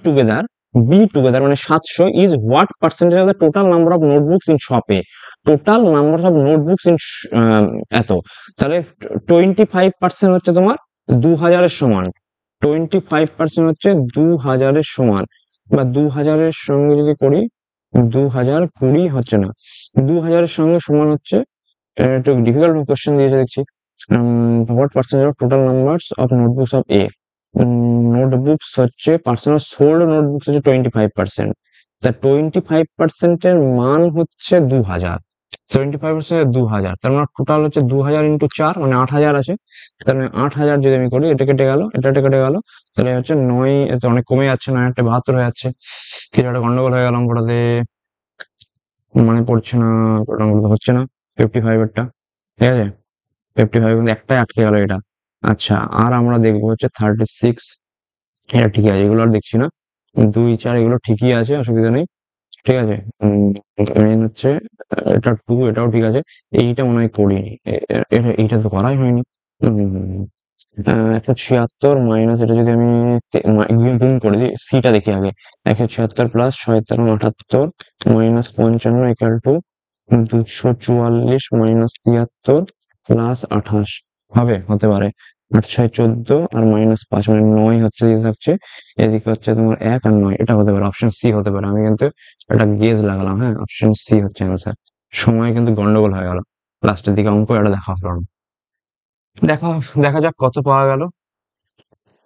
টুগেদার মানে 700 is what percentage of the total number of notebooks in shop A, total number of notebooks in এত, তাহলে 25% হচ্ছে তোমার 2000 এর সমান, 25% হচ্ছে 2000 এর সমান, বা 2000 এর সঙ্গে যদি করি 2020 হচ্ছে না, 2000 এর সঙ্গে সমান হচ্ছে, একটু ডিফিকাল্ট কোশ্চেন দিয়েছে দেখছি, what percentage of total numbers of notebooks of A, notebooks হচ্ছে পার্সোনাল সোল্ড নোটবুকস হচ্ছে 25%। তা 25%-এর মান হচ্ছে 2000। 25% 2000, তার মানে টোটাল হচ্ছে 2000 ইন্টু 4 মানে 8000 আছে। তার মানে 8000 যদি আমি করি, এটা কেটে গেল, এটা কেটে গেল, তাহলে হচ্ছে 9, এতে অনেক কমে যাচ্ছে, 9-72 হয়ে যাচ্ছে। কিছু একটা গন্ডগোল হয়ে গেল অঙ্কটাতে, মানে পড়ছে না, অঙ্কটা হচ্ছে না 55 এরটা, ঠিক আছে? 55 কিন্তু একটাই আটকে গেল এটা। আচ্ছা, আর আমরা দেখবো হচ্ছে 36। এটা ঠিক আছে, এগুলো আর দেখছি না। 2, 4 এগুলো ঠিকই আছে, অসুবিধা নেই, ঠিক আছে। মেন হচ্ছে এটা 2, এটাও ঠিক আছে। এইটা মনে হয় করিনি, এইটা তো করাই হয়নি। 176 মাইনাস, এটা যদি আমি গুণ করে দিই, সিটা দেখি আগে। 176 plus 77, 78 minus 55 equal to 244 minus 73 plus 28 হবে, হতে পারে। 8, 6, 14 আর -5 মানে 9 হচ্ছে, দিয়ে থাকছে এদিকে হচ্ছে তোমার 1 আর 9, এটা হতে পারে, অপশন সি হতে পারে। আমি কিন্তু একটা গেস লাগালাম, হ্যাঁ, অপশন সি হচ্ছে অ্যান্সার। সময় কিন্তু গন্ডগোল হয়ে গেল, লাস্টের দিকে অঙ্ক এটা দেখা হলো না। দেখা দেখা যাক কত পাওয়া গেল।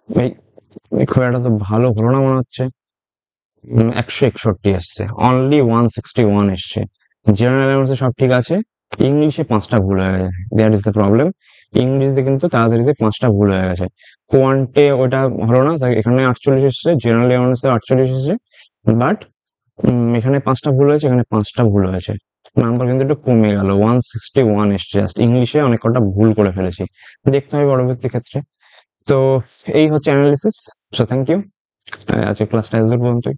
এই এই খুব একটা তো ভালো হলো না মনে হচ্ছে। 161 এসছে, অনলি 161 এসছে। জেনারেল অ্যাওয়ারনেসে সব ঠিক আছে, ইংলিশে 5টা ভুল হয়ে গেছে, দ্যাট ইজ দ্য প্রবলেম। ইংলিশে কিন্তু তাড়াতাড়িতে 5টা ভুল হয়ে গেছে। কোয়ান্টে ওটা হলো না, তাই এখানে 48 এসছে, জেনারেল অ্যাওয়ারনেসে 48 এসেছে, বাট এখানে 5টা ভুল হয়েছে, এখানে 5টা ভুল হয়েছে। নাম্বার কিন্তু একটু কমে গেল, 161 এসছে। জাস্ট ইংলিশে অনেক কটা ভুল করে ফেলেছি, দেখতে হবে পরবর্তী ক্ষেত্রে। তো এই হচ্ছে অ্যানালিসিস। সো থ্যাংক ইউ, আজকে ক্লাসটা এত দূর পর্যন্তই।